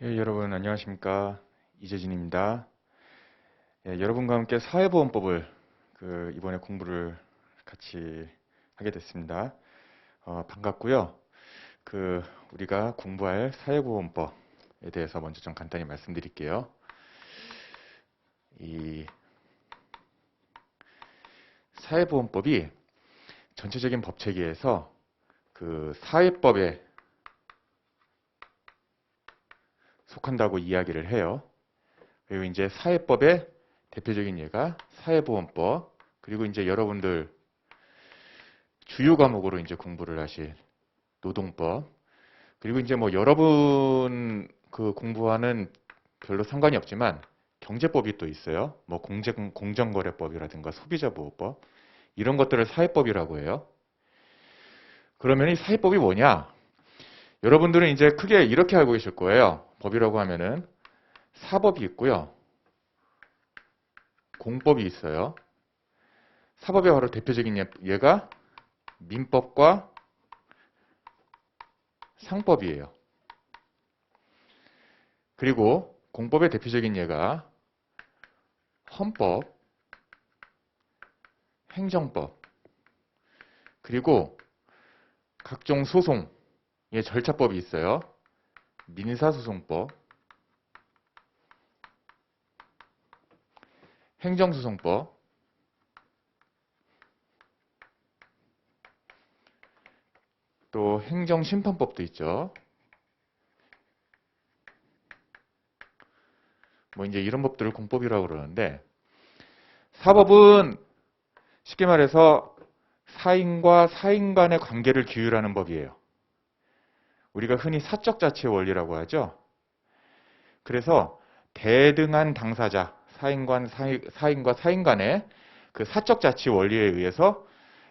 여러분 안녕하십니까, 이재진입니다. 여러분과 함께 사회보험법을 이번에 공부를 같이 하게 됐습니다. 반갑고요. 우리가 공부할 사회보험법에 대해서 먼저 좀 간단히 말씀드릴게요. 이 사회보험법이 전체적인 법체계에서 사회법에 속한다고 이야기를 해요. 그리고 이제 사회법의 대표적인 예가 사회보험법, 그리고 이제 여러분들 주요 과목으로 이제 공부를 하실 노동법, 그리고 이제 뭐 여러분 공부하는 별로 상관이 없지만 경제법이 또 있어요. 뭐 공정거래법이라든가 소비자보호법, 이런 것들을 사회법이라고 해요. 그러면 이 사회법이 뭐냐? 여러분들은 이제 크게 이렇게 알고 계실 거예요. 법이라고 하면은 사법이 있고요, 공법이 있어요. 사법의 바로 대표적인 예가 민법과 상법이에요. 그리고 공법의 대표적인 예가 헌법, 행정법, 그리고 각종 소송의 절차법이 있어요. 민사소송법, 행정소송법, 또 행정심판법도 있죠. 뭐 이제 이런 법들을 공법이라고 그러는데, 사법은 쉽게 말해서 사인과 사인 간의 관계를 규율하는 법이에요. 우리가 흔히 사적 자치의 원리라고 하죠. 그래서 대등한 당사자, 사인과 사인 간의 그 사적 자치 원리에 의해서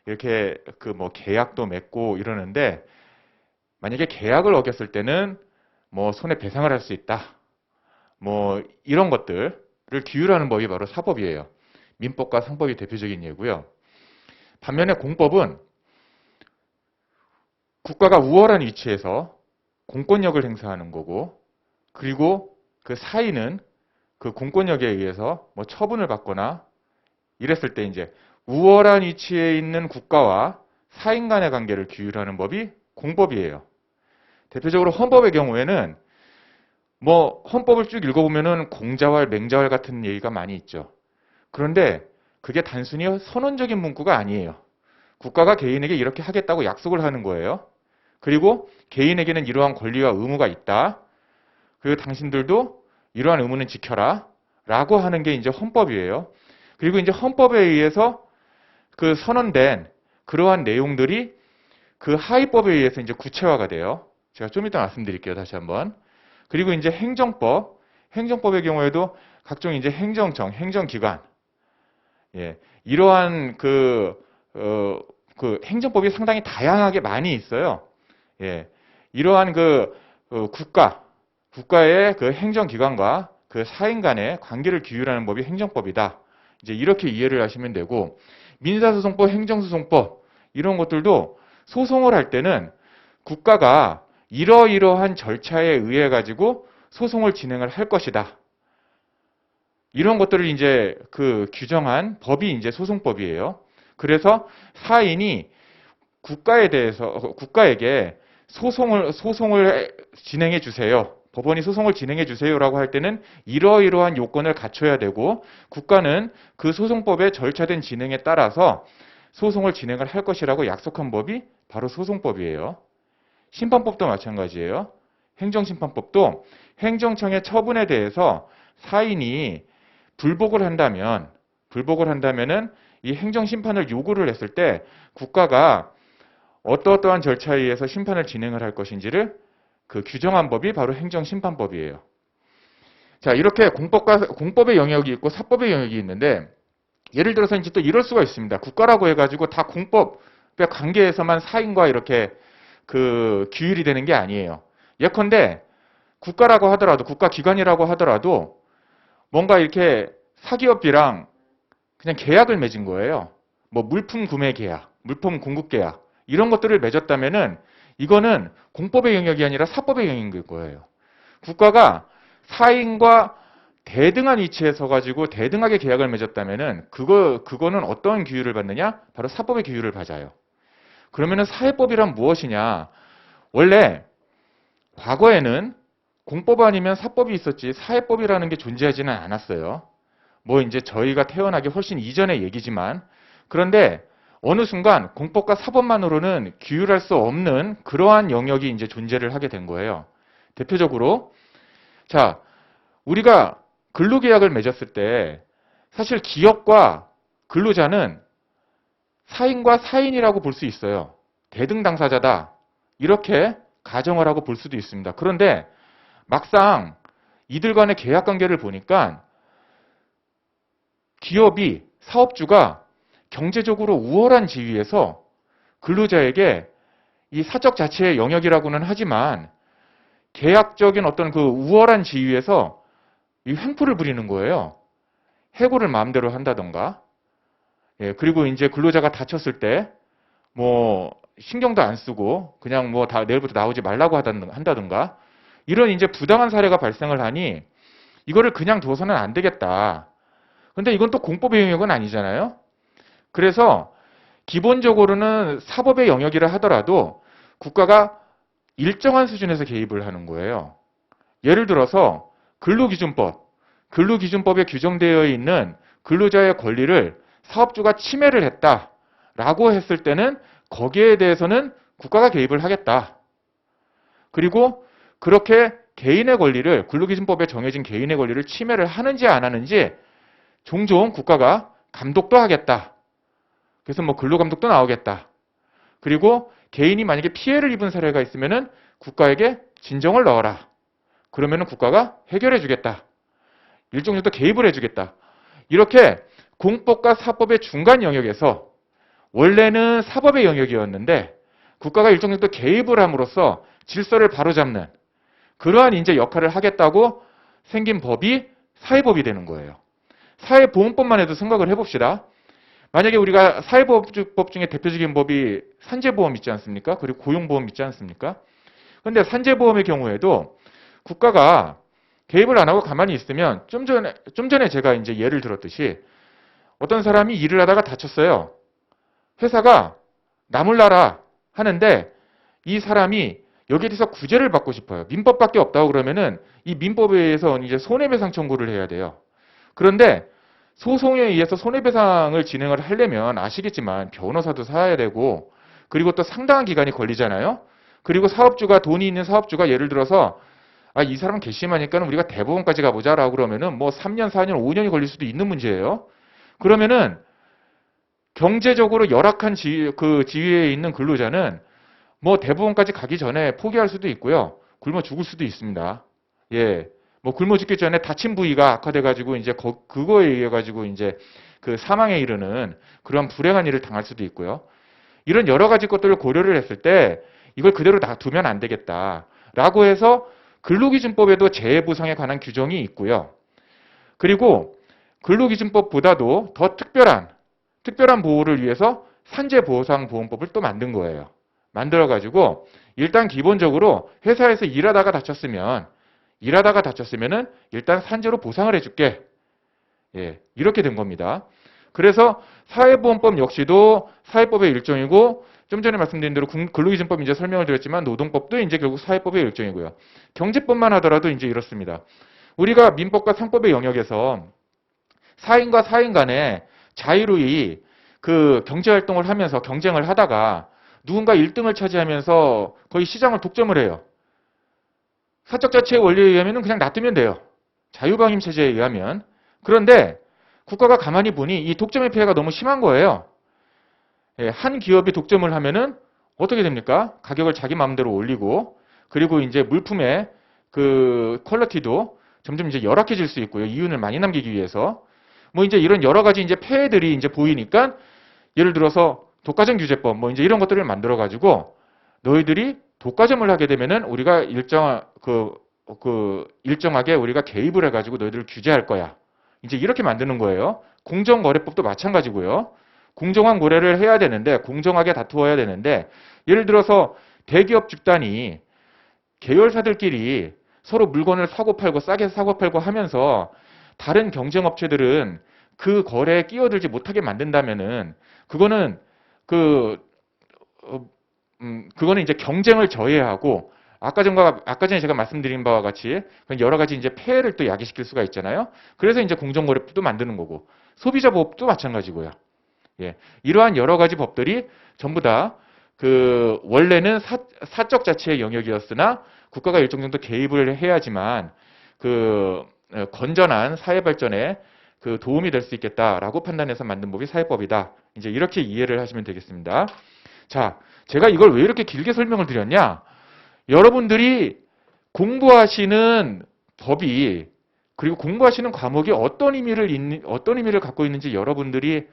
이렇게 뭐 계약도 맺고 이러는데, 만약에 계약을 어겼을 때는 뭐 손해배상을 할 수 있다, 뭐 이런 것들을 규율하는 법이 바로 사법이에요. 민법과 상법이 대표적인 예고요. 반면에 공법은 국가가 우월한 위치에서 공권력을 행사하는 거고, 그리고 그 사인은 그 공권력에 의해서 뭐 처분을 받거나 이랬을 때 이제 우월한 위치에 있는 국가와 사인 간의 관계를 규율하는 법이 공법이에요. 대표적으로 헌법의 경우에는 뭐 헌법을 쭉 읽어보면은 공자왈, 맹자왈 같은 얘기가 많이 있죠. 그런데 그게 단순히 선언적인 문구가 아니에요. 국가가 개인에게 이렇게 하겠다고 약속을 하는 거예요. 그리고 개인에게는 이러한 권리와 의무가 있다. 그리고 당신들도 이러한 의무는 지켜라. 라고 하는 게 이제 헌법이에요. 그리고 이제 헌법에 의해서 그 선언된 그러한 내용들이 그 하위법에 의해서 이제 구체화가 돼요. 제가 좀 이따 말씀드릴게요. 다시 한번. 그리고 이제 행정법, 행정법의 경우에도 각종 이제 행정청, 행정기관, 이러한 행정법이 상당히 다양하게 많이 있어요. 이러한 국가의 그 행정기관과 그 사인 간의 관계를 규율하는 법이 행정법이다. 이제 이렇게 이해를 하시면 되고, 민사소송법, 행정소송법 이런 것들도 소송을 할 때는 국가가 이러이러한 절차에 의해 가지고 소송을 진행을 할 것이다. 이런 것들을 이제 규정한 법이 이제 소송법이에요. 그래서 사인이 국가에게 소송을 진행해 주세요. 법원이 소송을 진행해 주세요라고 할 때는 이러이러한 요건을 갖춰야 되고, 국가는 그 소송법의 절차된 진행에 따라서 소송을 진행을 할 것이라고 약속한 법이 바로 소송법이에요. 심판법도 마찬가지예요. 행정심판법도 행정청의 처분에 대해서 사인이 불복을 한다면은 이 행정심판을 요구를 했을 때 국가가 어떠한 절차에 의해서 심판을 진행을 할 것인지를 규정한 법이 바로 행정심판법이에요. 자, 이렇게 공법의 영역이 있고 사법의 영역이 있는데, 예를 들어서 이제 또 이럴 수가 있습니다. 국가라고 해가지고 다 공법의 관계에서만 사인과 이렇게 규율이 되는 게 아니에요. 예컨대 국가라고 하더라도, 국가기관이라고 하더라도 뭔가 이렇게 사기업이랑 그냥 계약을 맺은 거예요. 뭐 물품 구매 계약, 물품 공급 계약 이런 것들을 맺었다면은 이거는 공법의 영역이 아니라 사법의 영역인 거예요. 국가가 사인과 대등한 위치에 서가지고 대등하게 계약을 맺었다면은 그거는 어떤 규율을 받느냐? 바로 사법의 규율을 받아요. 그러면은 사회법이란 무엇이냐? 원래 과거에는 공법 아니면 사법이 있었지 사회법이라는 게 존재하지는 않았어요. 뭐 이제 저희가 태어나기 훨씬 이전의 얘기지만 그런데 어느 순간 공법과 사법만으로는 규율할 수 없는 그러한 영역이 이제 존재를 하게 된 거예요. 대표적으로 자, 우리가 근로계약을 맺었을 때 사실 기업과 근로자는 사인과 사인이라고 볼 수 있어요. 대등 당사자다. 이렇게 가정을 하고 볼 수도 있습니다. 그런데 막상 이들 간의 계약 관계를 보니까 기업이 사업주가 경제적으로 우월한 지위에서 근로자에게 이 사적 자체의 영역이라고는 하지만 계약적인 어떤 그 우월한 지위에서 이 횡포를 부리는 거예요. 해고를 마음대로 한다던가. 예, 그리고 이제 근로자가 다쳤을 때 뭐 신경도 안 쓰고 그냥 뭐 다 내일부터 나오지 말라고 한다던가. 이런 이제 부당한 사례가 발생을 하니 이거를 그냥 둬서는 안 되겠다. 근데 이건 또 공법의 영역은 아니잖아요. 그래서 기본적으로는 사법의 영역이라 하더라도 국가가 일정한 수준에서 개입을 하는 거예요. 예를 들어서 근로기준법에 규정되어 있는 근로자의 권리를 사업주가 침해를 했다라고 했을 때는 거기에 대해서는 국가가 개입을 하겠다. 그리고 그렇게 개인의 권리를 근로기준법에 정해진 개인의 권리를 침해를 하는지 안 하는지 종종 국가가 감독도 하겠다. 그래서 뭐 근로감독도 나오겠다. 그리고 개인이 만약에 피해를 입은 사례가 있으면은 국가에게 진정을 넣어라. 그러면은 국가가 해결해 주겠다. 일정 정도 개입을 해 주겠다. 이렇게 공법과 사법의 중간 영역에서 원래는 사법의 영역이었는데 국가가 일정 정도 개입을 함으로써 질서를 바로잡는 그러한 이제 역할을 하겠다고 생긴 법이 사회법이 되는 거예요. 사회보험법만 해도 생각을 해봅시다. 만약에 우리가 사회법 중에 대표적인 법이 산재보험 있지 않습니까? 그리고 고용보험 있지 않습니까? 그런데 산재보험의 경우에도 국가가 개입을 안 하고 가만히 있으면 좀 전에 제가 이제 예를 들었듯이 어떤 사람이 일을 하다가 다쳤어요. 회사가 나몰라라 하는데 이 사람이 여기에 대해서 구제를 받고 싶어요. 민법밖에 없다고 그러면은 이 민법에 의해서 이제 손해배상 청구를 해야 돼요. 그런데 소송에 의해서 손해배상을 진행을 하려면 아시겠지만 변호사도 사야 되고 그리고 또 상당한 기간이 걸리잖아요. 그리고 돈이 있는 사업주가 예를 들어서 이 사람 괘씸하니까 우리가 대법원까지 가보자라고 그러면은 뭐 3년, 4년, 5년이 걸릴 수도 있는 문제예요. 그러면은 경제적으로 열악한 지위에 있는 근로자는 뭐 대법원까지 가기 전에 포기할 수도 있고요. 굶어 죽을 수도 있습니다. 예. 뭐 굶어 죽기 전에 다친 부위가 악화돼가지고 이제 그거에 의해 가지고 이제 그 사망에 이르는 그런 불행한 일을 당할 수도 있고요. 이런 여러 가지 것들을 고려를 했을 때 이걸 그대로 놔두면 안 되겠다라고 해서 근로기준법에도 재해보상에 관한 규정이 있고요. 그리고 근로기준법보다도 더 특별한 보호를 위해서 산재보상보험법을 또 만든 거예요. 만들어가지고 일단 기본적으로 회사에서 일하다가 다쳤으면은 일단 산재로 보상을 해줄게. 예, 이렇게 된 겁니다. 그래서 사회보험법 역시도 사회법의 일종이고 좀 전에 말씀드린 대로 근로기준법 이제 설명을 드렸지만 노동법도 이제 결국 사회법의 일종이고요. 경제법만 하더라도 이제 이렇습니다. 우리가 민법과 상법의 영역에서 사인과 사인 간에 자유로이 그 경제활동을 하면서 경쟁을 하다가 누군가 1등을 차지하면서 거의 시장을 독점을 해요. 사적 자체의 원리에 의하면 그냥 놔두면 돼요. 자유방임 체제에 의하면. 그런데 국가가 가만히 보니 이 독점의 피해가 너무 심한 거예요. 예, 한 기업이 독점을 하면은 어떻게 됩니까? 가격을 자기 마음대로 올리고 그리고 이제 물품의 그 퀄리티도 점점 이제 열악해질 수 있고요. 이윤을 많이 남기기 위해서. 뭐 이제 이런 여러 가지 이제 폐해들이 이제 보이니까 예를 들어서 독과점 규제법 뭐 이제 이런 것들을 만들어 가지고 너희들이 독과점을 하게 되면은 우리가 일정하게 우리가 개입을 해 가지고 너희들을 규제할 거야. 이제 이렇게 만드는 거예요. 공정거래법도 마찬가지고요. 공정한 거래를 해야 되는데 공정하게 다투어야 되는데 예를 들어서 대기업 집단이 계열사들끼리 서로 물건을 사고 팔고 싸게 사고 팔고 하면서 다른 경쟁업체들은 그 거래에 끼어들지 못하게 만든다면은 그거는 그 그거는 이제 경쟁을 저해하고 아까 전에 제가 말씀드린 바와 같이 여러 가지 이제 폐해를 또 야기시킬 수가 있잖아요. 그래서 이제 공정거래법도 만드는 거고 소비자보호법도 마찬가지고요. 예, 이러한 여러 가지 법들이 전부 다 그 원래는 사적 자치의 영역이었으나 국가가 일정 정도 개입을 해야지만 그 건전한 사회 발전에 그 도움이 될 수 있겠다라고 판단해서 만든 법이 사회법이다. 이제 이렇게 이해를 하시면 되겠습니다. 자, 제가 이걸 왜 이렇게 길게 설명을 드렸냐? 여러분들이 공부하시는 법이 그리고 공부하시는 과목이 어떤 의미를 갖고 있는지 여러분들이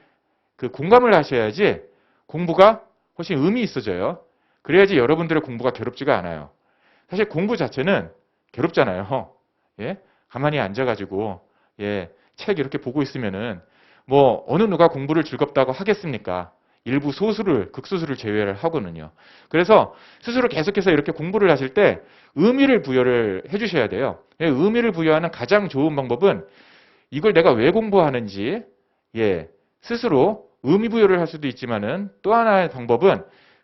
그 공감을 하셔야지 공부가 훨씬 의미 있어져요. 그래야지 여러분들의 공부가 괴롭지가 않아요. 사실 공부 자체는 괴롭잖아요. 예? 가만히 앉아가지고 예, 책 이렇게 보고 있으면은 뭐 어느 누가 공부를 즐겁다고 하겠습니까? 일부 극소수를 제외를 하고는요. 그래서 스스로 계속해서 이렇게 공부를 하실 때 의미를 부여를 해주셔야 돼요. 의미를 부여하는 가장 좋은 방법은 이걸 내가 왜 공부하는지 예, 스스로 의미 부여를 할 수도 있지만은 또 하나의 방법은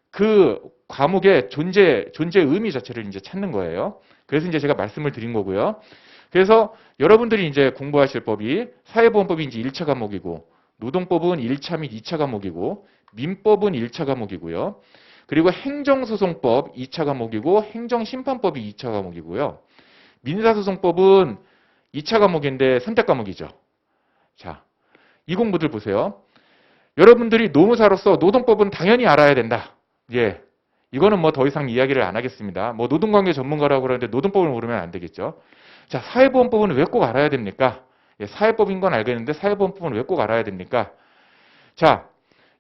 그 과목의 존재 의미 자체를 이제 찾는 거예요. 그래서 이제 제가 말씀을 드린 거고요. 그래서 여러분들이 이제 공부하실 법이 사회보험법이 이제 1차 과목이고 노동법은 1차 및 2차 과목이고 민법은 1차 과목이고요. 그리고 행정소송법 2차 과목이고 행정심판법이 2차 과목이고요. 민사소송법은 2차 과목인데 선택 과목이죠. 자, 이 공부들 보세요. 여러분들이 노무사로서 노동법은 당연히 알아야 된다. 예. 이거는 뭐 더 이상 이야기를 안 하겠습니다. 뭐 노동관계 전문가라고 그러는데 노동법을 모르면 안 되겠죠. 자, 사회보험법은 왜 꼭 알아야 됩니까? 예, 사회법인 건 알겠는데 사회보험법은 왜 꼭 알아야 됩니까? 자,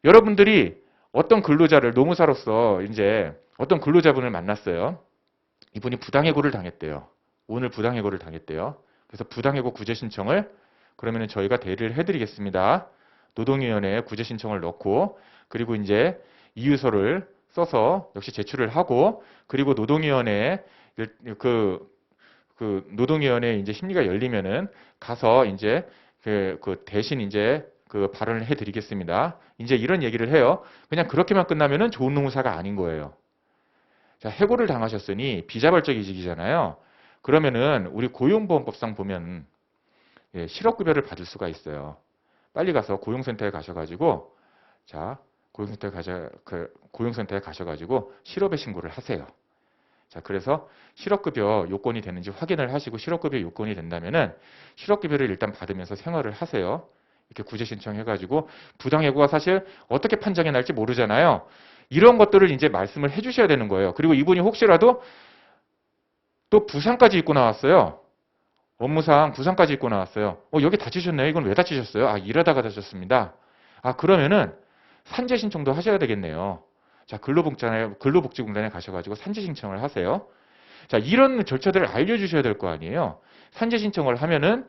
여러분들이 어떤 근로자를 노무사로서 이제 어떤 근로자분을 만났어요. 이분이 부당해고를 당했대요. 오늘 부당해고를 당했대요. 그래서 부당해고 구제 신청을 그러면은 저희가 대리를 해드리겠습니다. 노동위원회에 구제 신청을 넣고 그리고 이제 이유서를 써서 역시 제출을 하고 그리고 노동위원회에 노동위원회 이제 심리가 열리면은 가서 이제 그 대신 이제 그 발언을 해드리겠습니다. 이제 이런 얘기를 해요. 그냥 그렇게만 끝나면은 좋은 노무사가 아닌 거예요. 자, 해고를 당하셨으니 비자발적 이직이잖아요. 그러면은 우리 고용보험법상 보면 예, 실업급여를 받을 수가 있어요. 빨리 가서 고용센터에 가셔가지고 자 고용센터에 가셔가지고 실업에 신고를 하세요. 자, 그래서 실업급여 요건이 되는지 확인을 하시고 실업급여 요건이 된다면은 실업급여를 일단 받으면서 생활을 하세요. 이렇게 구제 신청해가지고 부당해고가 사실 어떻게 판정이 날지 모르잖아요. 이런 것들을 이제 말씀을 해주셔야 되는 거예요. 그리고 이분이 혹시라도 또 부상까지 입고 나왔어요. 업무상 부상까지 입고 나왔어요. 여기 다치셨네요. 이건 왜 다치셨어요? 아, 일하다가 다쳤습니다. 아, 그러면은 산재 신청도 하셔야 되겠네요. 자, 근로복지공단에 가셔가지고 산재 신청을 하세요. 자, 이런 절차들을 알려주셔야 될 거 아니에요. 산재 신청을 하면은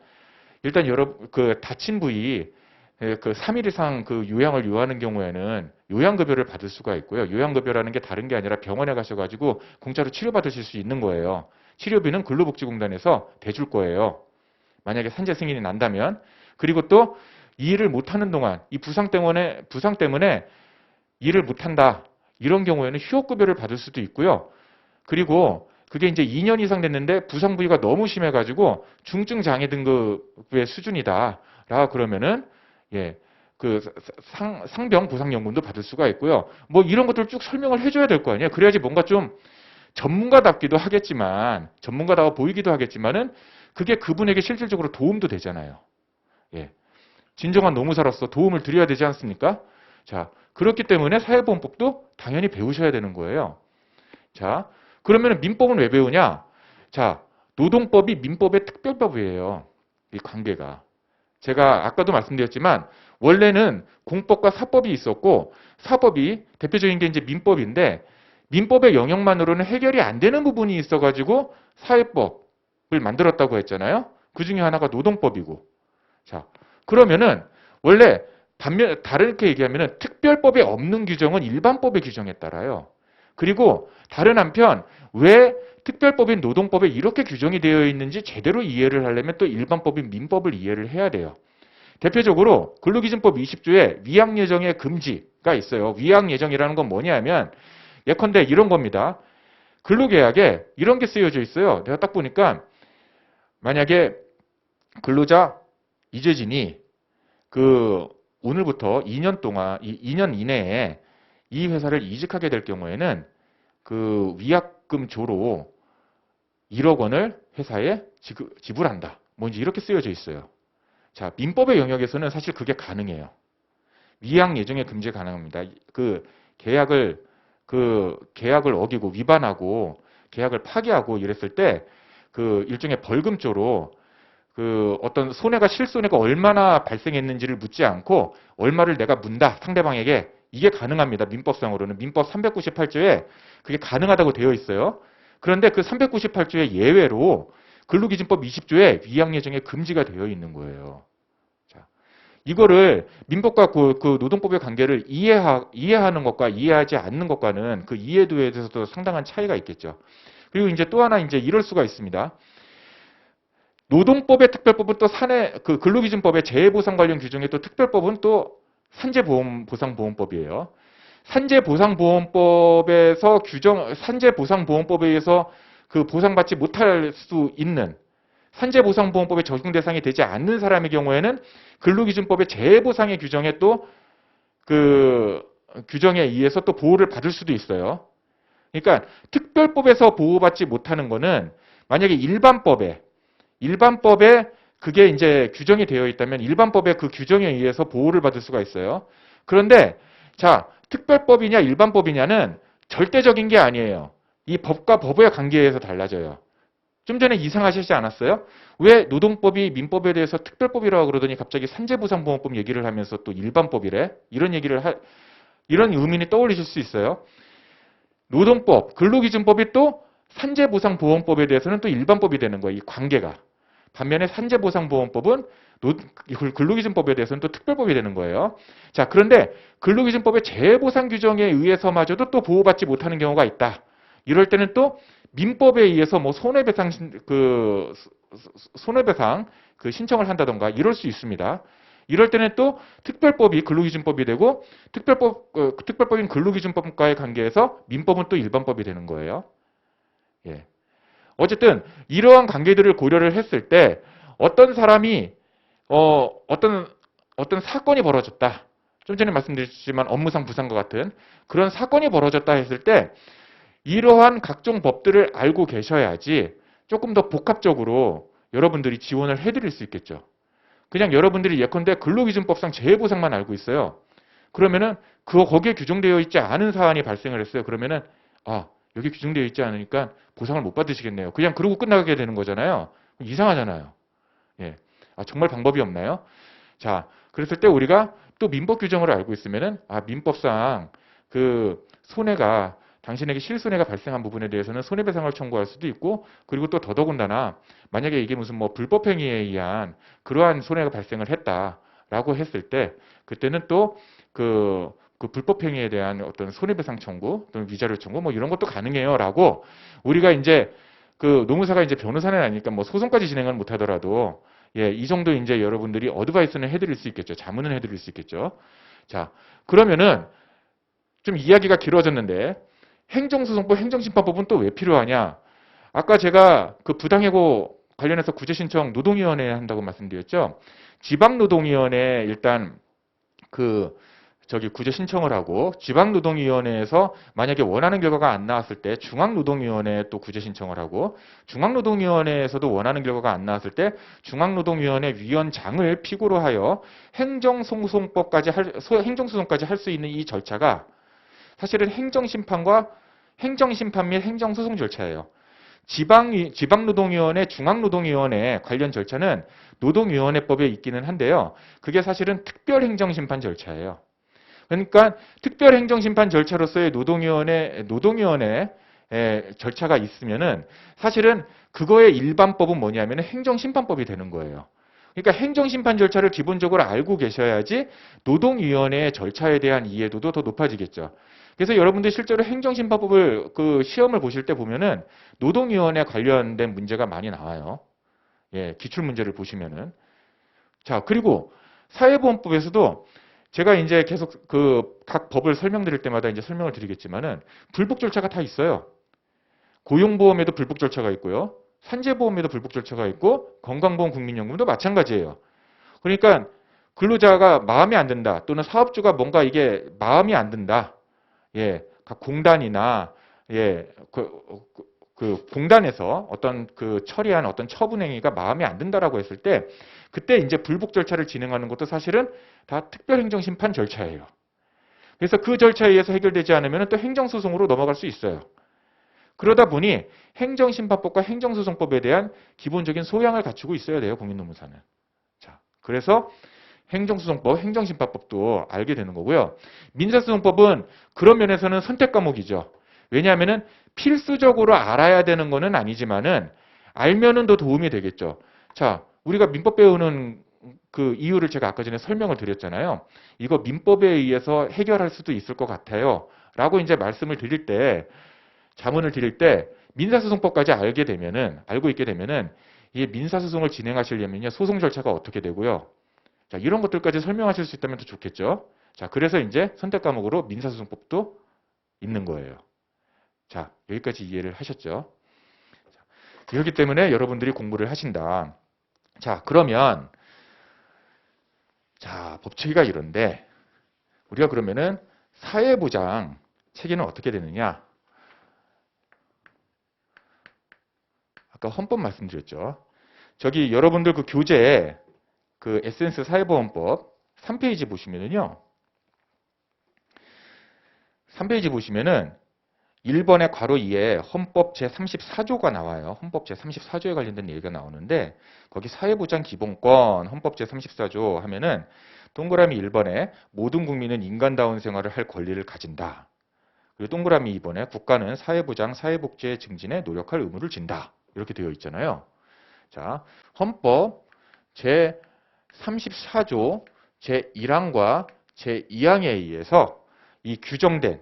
일단 그 다친 부위 그 3일 이상 그 요양을 요하는 경우에는 요양급여를 받을 수가 있고요. 요양급여라는 게 다른 게 아니라 병원에 가셔가지고 공짜로 치료받으실 수 있는 거예요. 치료비는 근로복지공단에서 대줄 거예요. 만약에 산재 승인이 난다면. 그리고 또 이 일을 못하는 동안 이 부상 때문에 일을 못한다. 이런 경우에는 휴업급여를 받을 수도 있고요. 그리고 그게 이제 2년 이상 됐는데 부상 부위가 너무 심해가지고 중증 장애 등급의 수준이다. 라 그러면은 예, 그 상병 부상연금도 받을 수가 있고요. 뭐 이런 것들 쭉 설명을 해줘야 될 거 아니에요. 그래야지 뭔가 좀 전문가답기도 하겠지만 전문가다워 보이기도 하겠지만은 그게 그분에게 실질적으로 도움도 되잖아요. 예, 진정한 노무사로서 도움을 드려야 되지 않습니까? 자, 그렇기 때문에 사회보험법도 당연히 배우셔야 되는 거예요. 자, 그러면 민법은 왜 배우냐? 자, 노동법이 민법의 특별법이에요. 이 관계가. 제가 아까도 말씀드렸지만 원래는 공법과 사법이 있었고 사법이 대표적인 게 이제 민법인데 민법의 영역만으로는 해결이 안 되는 부분이 있어가지고 사회법을 만들었다고 했잖아요. 그 중에 하나가 노동법이고. 자, 그러면은 원래 다르게 얘기하면은 특별법에 없는 규정은 일반법의 규정에 따라요. 그리고 다른 한편 왜 특별법인 노동법에 이렇게 규정이 되어 있는지 제대로 이해를 하려면 또 일반법인 민법을 이해를 해야 돼요. 대표적으로 근로기준법 20조에 위약예정의 금지가 있어요. 위약예정이라는 건 뭐냐면 예컨대 이런 겁니다. 근로계약에 이런 게 쓰여져 있어요. 내가 딱 보니까 만약에 근로자 이재진이 그 오늘부터 2년 동안 2년 이내에 이 회사를 이직하게 될 경우에는 그 위약금 조로 1억 원을 회사에 지불한다. 뭔지 이렇게 쓰여져 있어요. 자, 민법의 영역에서는 사실 그게 가능해요. 위약 예정의 금지 가능합니다. 계약을 어기고 위반하고 계약을 파기하고 이랬을 때 그 일종의 벌금조로 그 어떤 손해가 실손해가 얼마나 발생했는지를 묻지 않고 얼마를 내가 문다 상대방에게 이게 가능합니다. 민법상으로는 민법 398조에 그게 가능하다고 되어 있어요. 그런데 그 398조의 예외로 근로기준법 20조에 위약예정의 금지가 되어 있는 거예요. 자, 이거를 민법과 그 노동법의 관계를 이해하는 것과 이해하지 않는 것과는 그 이해도에 대해서도 상당한 차이가 있겠죠. 그리고 이제 또 하나 이제 이럴 수가 있습니다. 노동법의 특별법은 또 그 근로기준법의 재해보상 관련 규정에 또 특별법은 또 산재보상보험법이에요. 산재보상보험법에 의해서 그 보상받지 못할 수 있는 산재보상보험법의 적용 대상이 되지 않는 사람의 경우에는 근로기준법의 재해보상의 규정에 또 그 규정에 의해서 또 보호를 받을 수도 있어요. 그러니까 특별법에서 보호받지 못하는 거는 만약에 일반법에 그게 이제 규정이 되어 있다면 일반법의 그 규정에 의해서 보호를 받을 수가 있어요. 그런데 자, 특별법이냐 일반법이냐는 절대적인 게 아니에요. 이 법과 법의 관계에서 달라져요. 좀 전에 이상하시지 않았어요? 왜 노동법이 민법에 대해서 특별법이라고 그러더니 갑자기 산재보상보험법 얘기를 하면서 또 일반법이래? 이런 의문이 떠올리실 수 있어요. 노동법, 근로기준법이 또 산재보상보험법에 대해서는 또 일반법이 되는 거예요. 이 관계가. 반면에 산재보상보험법은 근로기준법에 대해서는 또 특별법이 되는 거예요. 자, 그런데 근로기준법의 재해보상 규정에 의해서마저도 또 보호받지 못하는 경우가 있다. 이럴 때는 또 민법에 의해서 뭐 손해배상 신청을 한다던가 이럴 수 있습니다. 이럴 때는 또 특별법이 근로기준법이 되고 특별법인 근로기준법과의 관계에서 민법은 또 일반법이 되는 거예요. 예. 어쨌든 이러한 관계들을 고려를 했을 때 어떤 사람이 어떤 사건이 벌어졌다. 좀 전에 말씀드렸지만 업무상 부상과 같은 그런 사건이 벌어졌다 했을 때 이러한 각종 법들을 알고 계셔야지 조금 더 복합적으로 여러분들이 지원을 해드릴 수 있겠죠. 그냥 여러분들이 예컨대 근로기준법상 재해보상만 알고 있어요. 그러면은 거기에 규정되어 있지 않은 사안이 발생을 했어요. 그러면은 여기 규정되어 있지 않으니까 보상을 못 받으시겠네요. 그냥 그러고 끝나게 되는 거잖아요. 이상하잖아요. 예. 정말 방법이 없나요? 자, 그랬을 때 우리가 또 민법 규정을 알고 있으면은 민법상 그 손해가 당신에게 실손해가 발생한 부분에 대해서는 손해배상을 청구할 수도 있고 그리고 또 더더군다나 만약에 이게 무슨 뭐 불법행위에 의한 그러한 손해가 발생을 했다라고 했을 때 그때는 또 그 불법행위에 대한 어떤 손해배상 청구 또는 위자료 청구 뭐 이런 것도 가능해요라고 우리가 이제 그 노무사가 이제 변호사는 아니니까 뭐 소송까지 진행은 못하더라도 이 정도 이제 여러분들이 어드바이스는 해드릴 수 있겠죠. 자문은 해드릴 수 있겠죠. 자, 그러면은 좀 이야기가 길어졌는데 행정소송법, 행정심판법은 또 왜 필요하냐? 아까 제가 그 부당해고 관련해서 구제신청 노동위원회에 한다고 말씀드렸죠. 지방노동위원회에 일단 구제 신청을 하고 지방노동위원회에서 만약에 원하는 결과가 안 나왔을 때 중앙노동위원회에 또 구제 신청을 하고 중앙노동위원회에서도 원하는 결과가 안 나왔을 때 중앙노동위원회 위원장을 피고로 하여 행정소송까지 할 수 있는 이 절차가 사실은 행정심판 및 행정소송 절차예요. 지방노동위원회, 중앙노동위원회 관련 절차는 노동위원회법에 있기는 한데요. 그게 사실은 특별행정심판 절차예요. 그러니까 특별행정심판 절차로서의 노동위원회 절차가 있으면은 사실은 그거의 일반법은 뭐냐면은 행정심판법이 되는 거예요. 그러니까 행정심판 절차를 기본적으로 알고 계셔야지 노동위원회의 절차에 대한 이해도도 더 높아지겠죠. 그래서 여러분들 실제로 행정심판법을 그 시험을 보실 때 보면은 노동위원회 관련된 문제가 많이 나와요. 예, 기출 문제를 보시면은. 자, 그리고 사회보험법에서도 제가 이제 계속 그 각 법을 설명드릴 때마다 이제 설명을 드리겠지만은 불복 절차가 다 있어요. 고용보험에도 불복 절차가 있고요. 산재보험에도 불복 절차가 있고 건강보험 국민연금도 마찬가지예요. 그러니까 근로자가 마음에 안 든다 또는 사업주가 뭔가 이게 마음이 안 든다. 예, 각 공단이나 예, 그 공단에서 어떤 그 처리한 어떤 처분 행위가 마음에 안 든다라고 했을 때 그때 이제 불복 절차를 진행하는 것도 사실은 다 특별행정심판 절차예요. 그래서 그 절차에 의해서 해결되지 않으면 또 행정소송으로 넘어갈 수 있어요. 그러다 보니 행정심판법과 행정소송법에 대한 기본적인 소양을 갖추고 있어야 돼요, 국민노무사는. 자, 그래서 행정소송법, 행정심판법도 알게 되는 거고요. 민사소송법은 그런 면에서는 선택 과목이죠. 왜냐하면은 필수적으로 알아야 되는 거는 아니지만은 알면은 더 도움이 되겠죠. 자, 우리가 민법 배우는 그 이유를 제가 아까 전에 설명을 드렸잖아요. 이거 민법에 의해서 해결할 수도 있을 것 같아요. 라고 이제 말씀을 드릴 때, 자문을 드릴 때 민사소송법까지 알고 있게 되면은 이 민사소송을 진행하시려면요. 소송 절차가 어떻게 되고요. 자, 이런 것들까지 설명하실 수 있다면 더 좋겠죠. 자, 그래서 이제 선택 과목으로 민사소송법도 있는 거예요. 자, 여기까지 이해를 하셨죠? 그렇기 때문에 여러분들이 공부를 하신다. 자, 그러면 자, 법칙이가 이런데 우리가 그러면은 사회보장 체계는 어떻게 되느냐? 아까 헌법 말씀드렸죠. 저기 여러분들 그 교재에 그 에센스 사회보험법 3페이지 보시면은요. 3페이지 보시면은 1번의 괄호 2에 헌법 제34조가 나와요. 헌법 제34조에 관련된 얘기가 나오는데 거기 사회보장 기본권 헌법 제34조 하면은 동그라미 1번에 모든 국민은 인간다운 생활을 할 권리를 가진다. 그리고 동그라미 2번에 국가는 사회보장, 사회복지의 증진에 노력할 의무를 진다. 이렇게 되어 있잖아요. 자, 헌법 제34조 제1항과 제2항에 의해서 이 규정된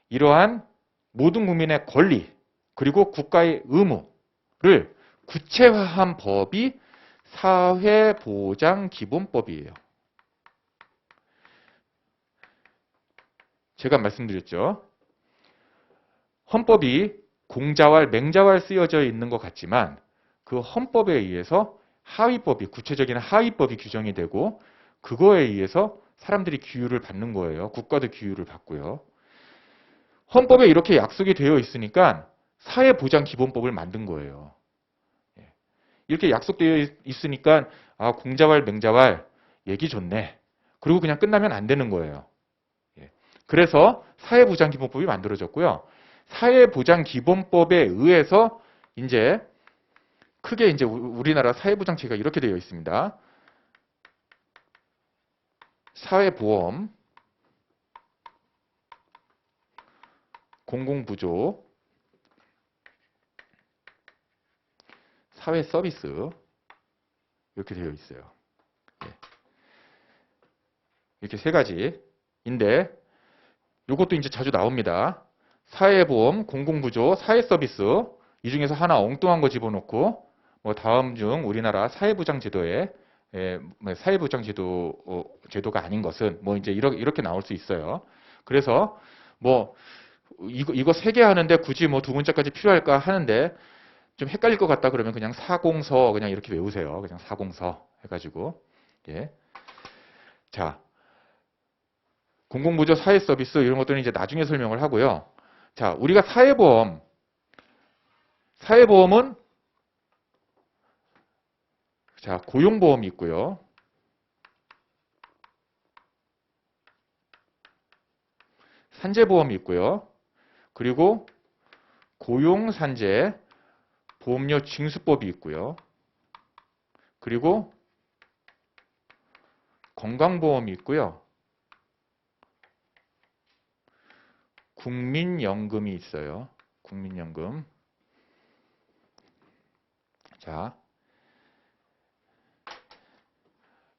이러한 모든 국민의 권리 그리고 국가의 의무를 구체화한 법이 사회보장기본법이에요. 제가 말씀드렸죠. 헌법이 공자왈, 맹자왈 쓰여져 있는 것 같지만 그 헌법에 의해서 하위법이, 구체적인 하위법이 규정이 되고 그거에 의해서 사람들이 규율을 받는 거예요. 국가도 규율을 받고요. 헌법에 이렇게 약속이 되어 있으니까 사회보장기본법을 만든 거예요. 이렇게 약속되어 있으니까 아, 공자왈, 맹자왈 얘기 좋네. 그리고 그냥 끝나면 안 되는 거예요. 그래서 사회보장기본법이 만들어졌고요. 사회보장기본법에 의해서 이제 크게 이제 우리나라 사회보장체가 이렇게 되어 있습니다. 사회보험, 공공부조, 사회서비스 이렇게 되어 있어요. 이렇게 세 가지인데 이것도 이제 자주 나옵니다. 사회보험, 공공부조, 사회서비스 이 중에서 하나 엉뚱한 거 집어넣고 뭐 다음 중 우리나라 사회보장 제도에 사회보장 제도가 아닌 것은 뭐 이제 이렇게 나올 수 있어요. 그래서 뭐 이거 세 개 하는데 굳이 뭐 두 문자까지 필요할까 하는데 좀 헷갈릴 것 같다 그러면 그냥 사공서 그냥 이렇게 외우세요. 그냥 사공서 해가지고 예. 자, 공공부조 사회서비스 이런 것들은 이제 나중에 설명을 하고요. 자, 우리가 사회보험은 자, 고용보험이 있고요. 산재보험이 있고요. 그리고 고용산재 보험료 징수법이 있고요. 그리고 건강보험이 있고요. 국민연금이 있어요. 국민연금. 자,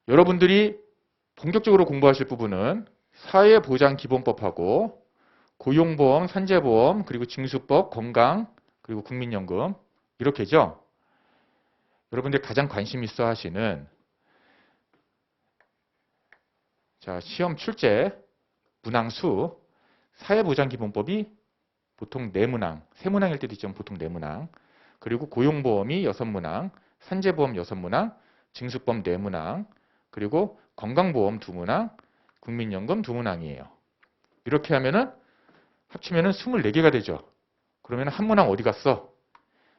여러분들이 본격적으로 공부하실 부분은 사회보장기본법하고 고용보험, 산재보험, 그리고 징수법, 건강, 그리고 국민연금 이렇게죠. 여러분들 가장 관심 있어 하시는 자, 시험 출제, 문항수, 사회보장기본법이 보통 4문항, 3문항일 때도 있지만 보통 4문항, 그리고 고용보험이 6문항, 산재보험 6문항, 징수법 4문항, 그리고 건강보험 2문항, 국민연금 2문항이에요. 이렇게 하면은 합치면은 24개가 되죠. 그러면 한 문항 어디 갔어?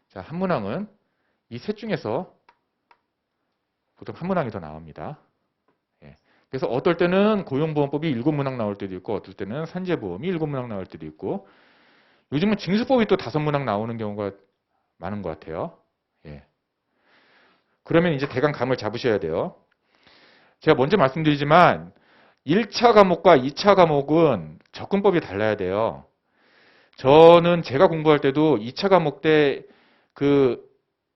자, 한 문항은 이 셋 중에서 보통 한 문항이 더 나옵니다. 예. 그래서 어떨 때는 고용보험법이 7문항 나올 때도 있고 어떨 때는 산재보험이 7문항 나올 때도 있고 요즘은 징수법이 또 5문항 나오는 경우가 많은 것 같아요. 예. 그러면 이제 대강 감을 잡으셔야 돼요. 제가 먼저 말씀드리지만 1차 과목과 2차 과목은 접근법이 달라야 돼요. 저는 제가 공부할 때도 2차 과목 때 그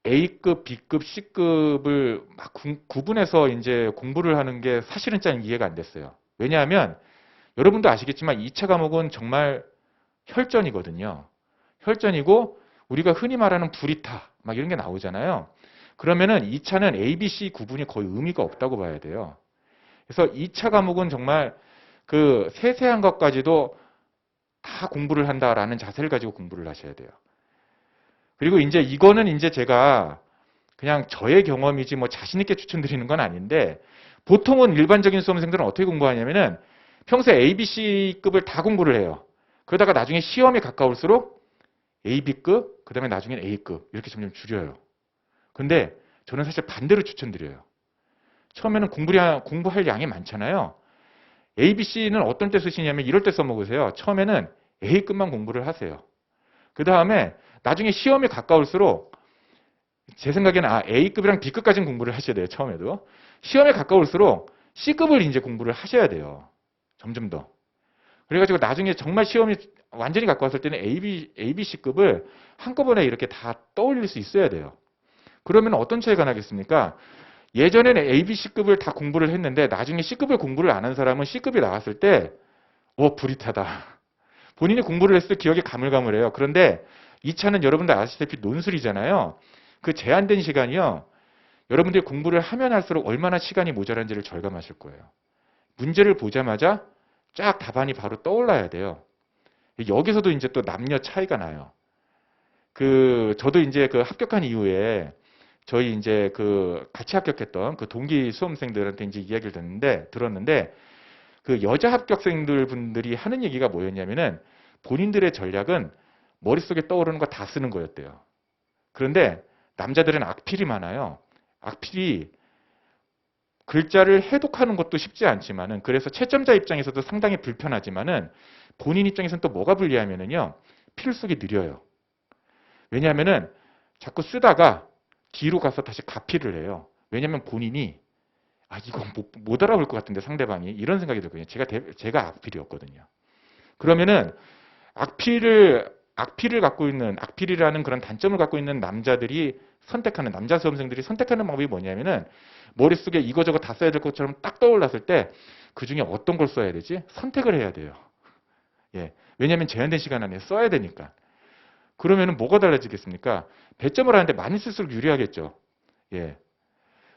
A급, B급, C급을 막 구분해서 이제 공부를 하는 게 사실은 잘 이해가 안 됐어요. 왜냐하면 여러분도 아시겠지만 2차 과목은 정말 혈전이거든요. 혈전이고 우리가 흔히 말하는 불이타 막 이런 게 나오잖아요. 그러면은 2차는 A, B, C 구분이 거의 의미가 없다고 봐야 돼요. 그래서 2차 과목은 정말 그 세세한 것까지도 다 공부를 한다라는 자세를 가지고 공부를 하셔야 돼요. 그리고 이제 이거는 이제 제가 그냥 저의 경험이지 뭐 자신 있게 추천드리는 건 아닌데 보통은 일반적인 수험생들은 어떻게 공부하냐면은 평소에 A, B, C급을 다 공부를 해요. 그러다가 나중에 시험에 가까울수록 A, B급, 그 다음에 나중에는 A급 이렇게 점점 줄여요. 근데 저는 사실 반대로 추천드려요. 처음에는 공부할 양이 많잖아요. A, B, C는 어떤 때 쓰시냐면 이럴 때 써먹으세요. 처음에는 A급만 공부를 하세요. 그 다음에 나중에 시험에 가까울수록 제 생각에는 A급이랑 B급까지는 공부를 하셔야 돼요. 처음에도. 시험에 가까울수록 C급을 이제 공부를 하셔야 돼요. 점점 더. 그래가지고 나중에 정말 시험이 완전히 가까웠을 때는 A, B, C급을 한꺼번에 이렇게 다 떠올릴 수 있어야 돼요. 그러면 어떤 차이가 나겠습니까? 예전에는 A, B, C급을 다 공부를 했는데 나중에 C급을 공부를 안 한 사람은 C급이 나왔을 때 불이타다. 본인이 공부를 했을 때 기억이 가물가물해요. 그런데 2차는 여러분들 아시다시피 논술이잖아요. 그 제한된 시간이요. 여러분들이 공부를 하면 할수록 얼마나 시간이 모자란지를 절감하실 거예요. 문제를 보자마자 쫙 답안이 바로 떠올라야 돼요. 여기서도 이제 또 남녀 차이가 나요. 저도 이제 그 합격한 이후에 저희 이제 그 같이 합격했던 그 동기 수험생들한테 이제 이야기를 들었는데 그 여자 합격생들 분들이 하는 얘기가 뭐였냐면은 본인들의 전략은 머릿속에 떠오르는 거 다 쓰는 거였대요. 그런데 남자들은 악필이 많아요. 악필이 글자를 해독하는 것도 쉽지 않지만은 그래서 채점자 입장에서도 상당히 불편하지만은 본인 입장에서는 또 뭐가 불리하면은요. 필속이 느려요. 왜냐하면은 자꾸 쓰다가 뒤로 가서 다시 가필을 해요. 왜냐하면 본인이 이거 못 알아볼 것 같은데 상대방이 이런 생각이 들거든요. 제가 악필이었거든요. 그러면은 악필을 갖고 있는 악필이라는 그런 단점을 갖고 있는 남자들이 선택하는 남자 수험생들이 선택하는 방법이 뭐냐면은 머릿속에 이거저거 다 써야 될 것처럼 딱 떠올랐을 때 그중에 어떤 걸 써야 되지? 선택을 해야 돼요. 예. 왜냐하면 제한된 시간 안에 써야 되니까. 그러면은 뭐가 달라지겠습니까? 배점을 하는데 많이 쓸수록 유리하겠죠. 예.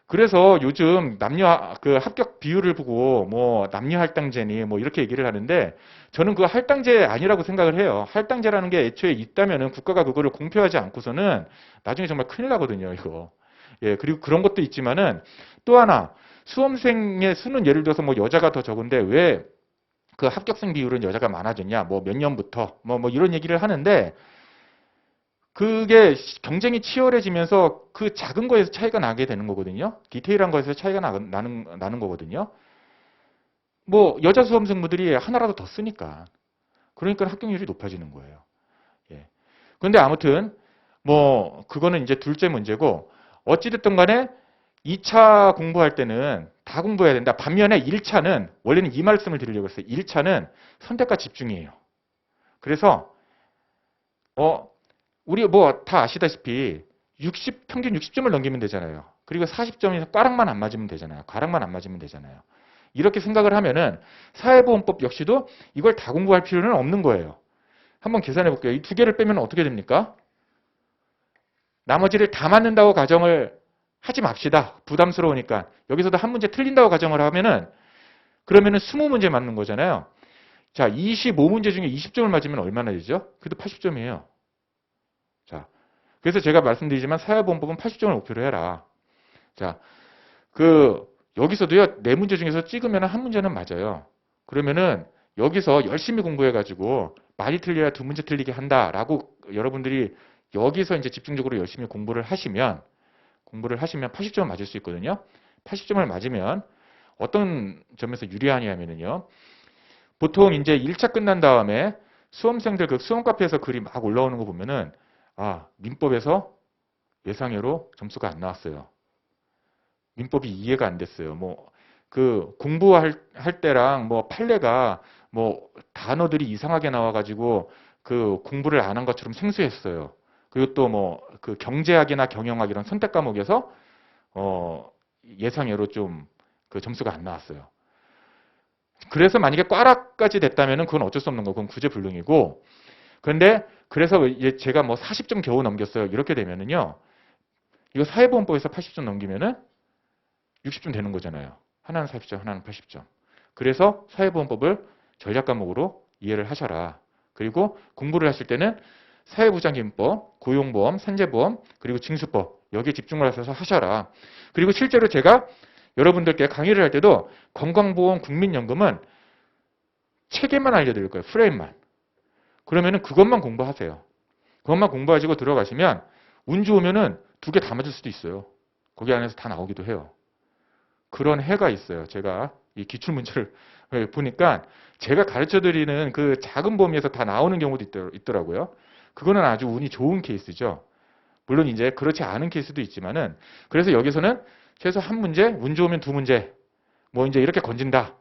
그래서 요즘 남녀 그 합격 비율을 보고 뭐 남녀 할당제니 뭐 이렇게 얘기를 하는데 저는 그 할당제 아니라고 생각을 해요. 할당제라는 게 애초에 있다면은 국가가 그거를 공표하지 않고서는 나중에 정말 큰일 나거든요, 이거. 예, 그리고 그런 것도 있지만은 또 하나 수험생의 수는 예를 들어서 뭐 여자가 더 적은데 왜 그 합격생 비율은 여자가 많아졌냐? 뭐 몇 년부터 뭐 이런 얘기를 하는데 그게 경쟁이 치열해지면서 그 작은 거에서 차이가 나게 되는 거거든요. 디테일한 거에서 차이가 나는 거거든요. 뭐 여자 수험생분들이 하나라도 더 쓰니까. 그러니까 합격률이 높아지는 거예요. 예. 그런데 아무튼 뭐 그거는 이제 둘째 문제고 어찌됐든 간에 2차 공부할 때는 다 공부해야 된다. 반면에 1차는 원래는 이 말씀을 드리려고 했어요. 1차는 선택과 집중이에요. 그래서 우리 뭐 다 아시다시피 평균 60점을 넘기면 되잖아요. 그리고 40점에서 꽈락만 안 맞으면 되잖아요. 꽈락만 안 맞으면 되잖아요. 이렇게 생각을 하면은 사회보험법 역시도 이걸 다 공부할 필요는 없는 거예요. 한번 계산해 볼게요. 이 두 개를 빼면 어떻게 됩니까? 나머지를 다 맞는다고 가정을 하지 맙시다. 부담스러우니까. 여기서도 한 문제 틀린다고 가정을 하면은 그러면은 20문제 맞는 거잖아요. 자, 25문제 중에 20점을 맞으면 얼마나 되죠? 그래도 80점이에요. 자, 그래서 제가 말씀드리지만 사회보험법은 80점을 목표로 해라. 자, 여기서도요, 4문제 중에서 찍으면 한 문제는 맞아요. 그러면은 여기서 열심히 공부해가지고 많이 틀려야 2문제 틀리게 한다라고 여러분들이 여기서 이제 집중적으로 열심히 공부를 하시면 80점을 맞을 수 있거든요. 80점을 맞으면 어떤 점에서 유리하냐면요. 보통 이제 1차 끝난 다음에 수험생들 그 수험 카페에서 글이 막 올라오는 거 보면은 민법에서 예상외로 점수가 안 나왔어요. 민법이 이해가 안 됐어요. 공부할 때랑 판례가 단어들이 이상하게 나와가지고 그 공부를 안 한 것처럼 생소했어요. 그리고 또 그 경제학이나 경영학 이런 선택 과목에서 예상외로 좀 그 점수가 안 나왔어요. 그래서 만약에 꽈락까지 됐다면은 그건 어쩔 수 없는 거고 그건 구제불능이고. 그런데 그래서 이제 제가 40점 겨우 넘겼어요. 이렇게 되면은요. 이거 사회보험법에서 80점 넘기면은 60점 되는 거잖아요. 하나는 40점, 하나는 80점. 그래서 사회보험법을 전략 과목으로 이해를 하셔라. 그리고 공부를 하실 때는 사회보장기금법, 고용보험, 산재보험, 그리고 징수법 여기에 집중을 하셔서 하셔라. 그리고 실제로 제가 여러분들께 강의를 할 때도 건강보험 국민연금은 체계만 알려드릴 거예요. 프레임만. 그러면은 그것만 공부하세요. 그것만 공부하시고 들어가시면 운 좋으면은 2개 다 맞을 수도 있어요. 거기 안에서 다 나오기도 해요. 그런 해가 있어요. 제가 이 기출문제를 보니까 제가 가르쳐드리는 그 작은 범위에서 다 나오는 경우도 있더라고요. 그거는 아주 운이 좋은 케이스죠. 물론 이제 그렇지 않은 케이스도 있지만은 그래서 여기서는 최소 한 문제, 운 좋으면 2문제, 이제 이렇게 건진다.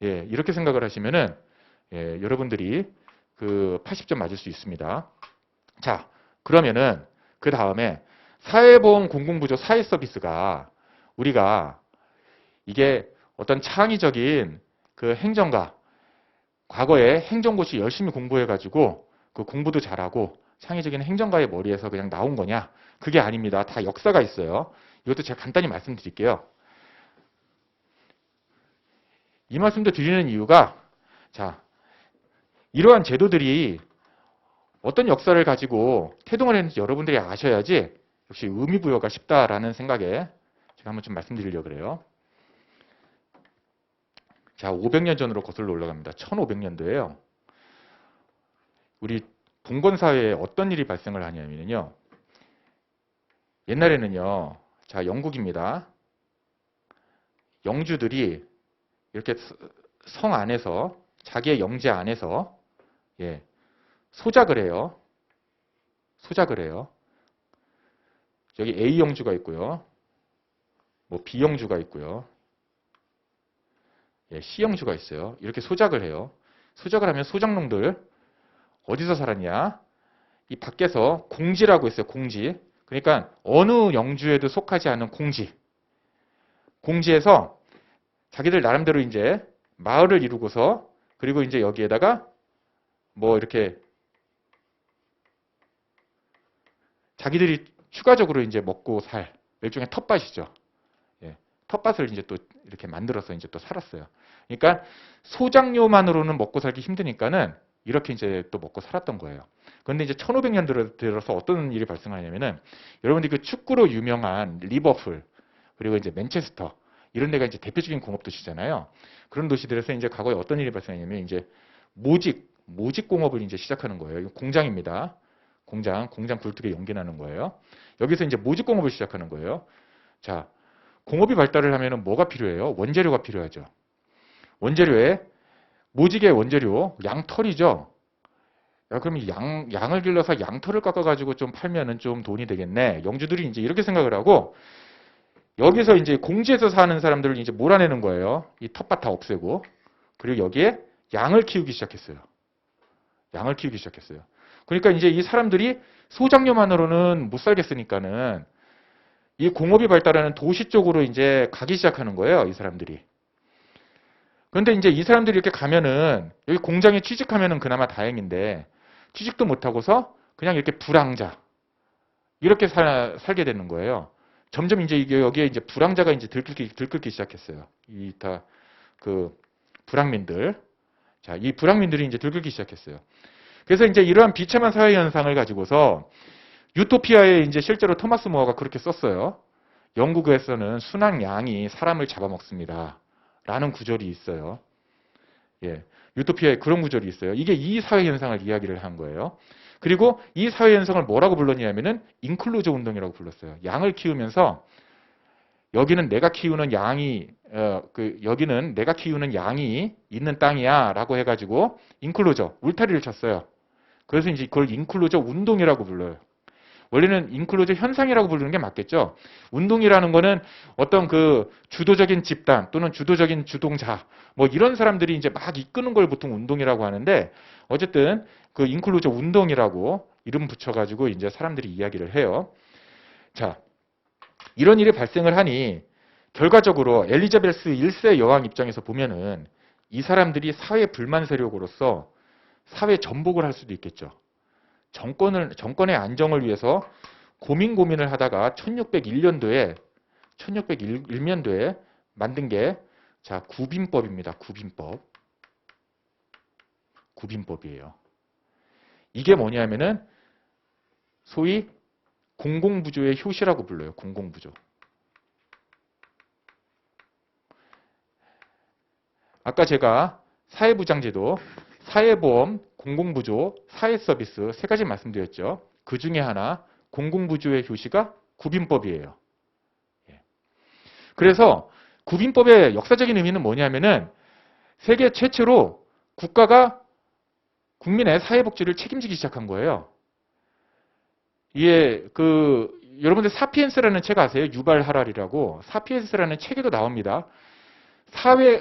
예, 이렇게 생각을 하시면은 여러분들이 그 80점 맞을 수 있습니다. 자, 그러면은 그 다음에 사회보험 공공부조 사회서비스가 우리가 이게 어떤 창의적인 그 행정가, 과거에 행정고시 열심히 공부해가지고 그 공부도 잘하고 창의적인 행정가의 머리에서 그냥 나온 거냐? 그게 아닙니다. 다 역사가 있어요. 이것도 제가 간단히 말씀드릴게요. 이 말씀도 드리는 이유가 이러한 제도들이 어떤 역사를 가지고 태동을 했는지 여러분들이 아셔야지 역시 의미부여가 쉽다라는 생각에 제가 한번 좀 말씀드리려고 그래요. 자, 500년 전으로 거슬러 올라갑니다. 1500년도에요. 우리 봉건사회에 어떤 일이 발생을 하냐면요. 옛날에는요. 자, 영국입니다. 영주들이 이렇게 성 안에서 자기의 영제 안에서 소작을 해요. 소작을 해요. 여기 A 영주가 있고요. B 영주가 있고요. C 영주가 있어요. 이렇게 소작을 해요. 소작을 하면 소작농들 어디서 살았냐? 이 밖에서 공지라고 있어요. 공지. 그러니까 어느 영주에도 속하지 않은 공지. 공지에서 자기들 나름대로 이제 마을을 이루고서 그리고 이제 여기에다가 이렇게 자기들이 추가적으로 이제 먹고 살 일종의 텃밭이죠. 텃밭을 이제 또 이렇게 만들어서 이제 또 살았어요. 그러니까 소작료만으로는 먹고 살기 힘드니까는 이렇게 이제 또 먹고 살았던 거예요. 그런데 이제 1500년 들어서 어떤 일이 발생하냐면은 여러분들이 그 축구로 유명한 리버풀 그리고 이제 맨체스터 이런 데가 이제 대표적인 공업 도시잖아요. 그런 도시들에서 이제 과거에 어떤 일이 발생하냐면 이제 모직 공업을 이제 시작하는 거예요. 이거 공장입니다. 공장 굴뚝에 연기나는 거예요. 여기서 이제 모직 공업을 시작하는 거예요. 자, 공업이 발달을 하면은 뭐가 필요해요? 원재료가 필요하죠. 원재료에 모직의 원재료 양털이죠. 야, 그럼 양을 길러서 양털을 깎아가지고 좀 팔면은 좀 돈이 되겠네. 영주들이 이제 이렇게 생각을 하고 여기서 이제 공지에서 사는 사람들을 이제 몰아내는 거예요. 이 텃밭 다 없애고 그리고 여기에 양을 키우기 시작했어요. 양을 키우기 시작했어요. 그러니까 이제 이 사람들이 소작료만으로는 못 살겠으니까는 이 공업이 발달하는 도시 쪽으로 이제 가기 시작하는 거예요. 이 사람들이. 그런데 이제 이 사람들이 이렇게 가면은 여기 공장에 취직하면은 그나마 다행인데 취직도 못하고서 그냥 이렇게 불황자 이렇게 살게 되는 거예요. 점점 이제 이게 여기에 이제 불황자가 이제 들끓기 시작했어요. 이 다 그 불황민들. 자, 이 불황민들이 이제 들끓기 시작했어요. 그래서 이제 이러한 비참한 사회 현상을 가지고서 유토피아에 이제 실제로 토마스 모어가 그렇게 썼어요. 영국에서는 순한 양이 사람을 잡아먹습니다. 라는 구절이 있어요. 예. 유토피아에 그런 구절이 있어요. 이게 이 사회 현상을 이야기를 한 거예요. 그리고 이 사회 현상을 뭐라고 불렀냐면은 인클루저 운동이라고 불렀어요. 양을 키우면서 여기는 내가 키우는 양이 여기는 내가 키우는 양이 있는 땅이야라고 해가지고 인클루저 울타리를 쳤어요. 그래서 이제 그걸 인클루저 운동이라고 불러요. 원래는 인클루저 현상이라고 부르는 게 맞겠죠. 운동이라는 거는 어떤 그 주도적인 집단 또는 주도적인 주동자 뭐 이런 사람들이 이제 막 이끄는 걸 보통 운동이라고 하는데 어쨌든 그 인클루저 운동이라고 이름 붙여가지고 이제 사람들이 이야기를 해요. 자, 이런 일이 발생을 하니 결과적으로 엘리자베스 1세 여왕 입장에서 보면은 이 사람들이 사회 불만 세력으로서 사회 전복을 할 수도 있겠죠. 정권의 안정을 위해서 고민을 하다가 1601년도에 만든 게 자, 구빈법입니다. 구빈법이에요. 이게 뭐냐면은 소위 공공부조의 효시라고 불러요. 공공부조. 아까 제가 사회부장제도, 사회보험, 공공부조, 사회서비스 세 가지 말씀드렸죠. 그 중에 하나 공공부조의 효시가 구빈법이에요. 그래서 구빈법의 역사적인 의미는 뭐냐면은 세계 최초로 국가가 국민의 사회복지를 책임지기 시작한 거예요. 이게 여러분들 사피엔스라는 책 아세요? 유발 하랄이라고 사피엔스라는 책에도 나옵니다.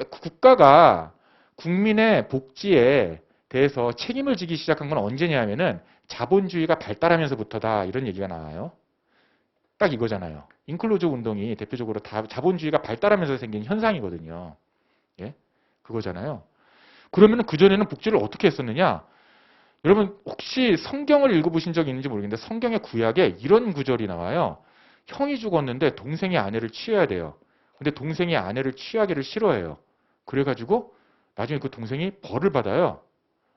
국가가 국민의 복지에 대해서 책임을 지기 시작한 건 언제냐면은 자본주의가 발달하면서부터다 이런 얘기가 나와요. 딱 이거잖아요. 인클루저 운동이 대표적으로 다 자본주의가 발달하면서 생긴 현상이거든요. 예? 그거잖아요. 그러면은 그전에는 복지를 어떻게 했었느냐? 여러분 혹시 성경을 읽어보신 적 있는지 모르겠는데 성경의 구약에 이런 구절이 나와요. 형이 죽었는데 동생이 아내를 취해야 돼요. 근데 동생이 아내를 취하기를 싫어해요. 그래가지고 나중에 그 동생이 벌을 받아요.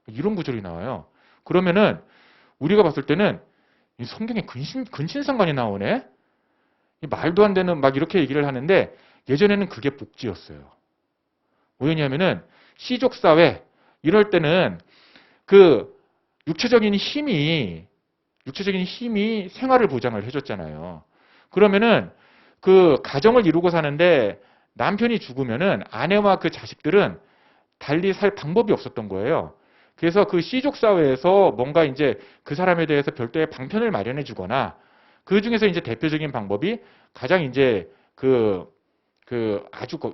이런 구절이 나와요. 그러면은 우리가 봤을 때는 이 성경에 근친상간이 나오네? 말도 안 되는 막 이렇게 얘기를 하는데 예전에는 그게 복지였어요. 왜냐면은 시족사회 이럴 때는 그 육체적인 힘이 생활을 보장을 해줬잖아요. 그러면은 그 가정을 이루고 사는데 남편이 죽으면은 아내와 그 자식들은 달리 살 방법이 없었던 거예요. 그래서 그 시족 사회에서 뭔가 이제 그 사람에 대해서 별도의 방편을 마련해 주거나 그 중에서 이제 대표적인 방법이 가장 이제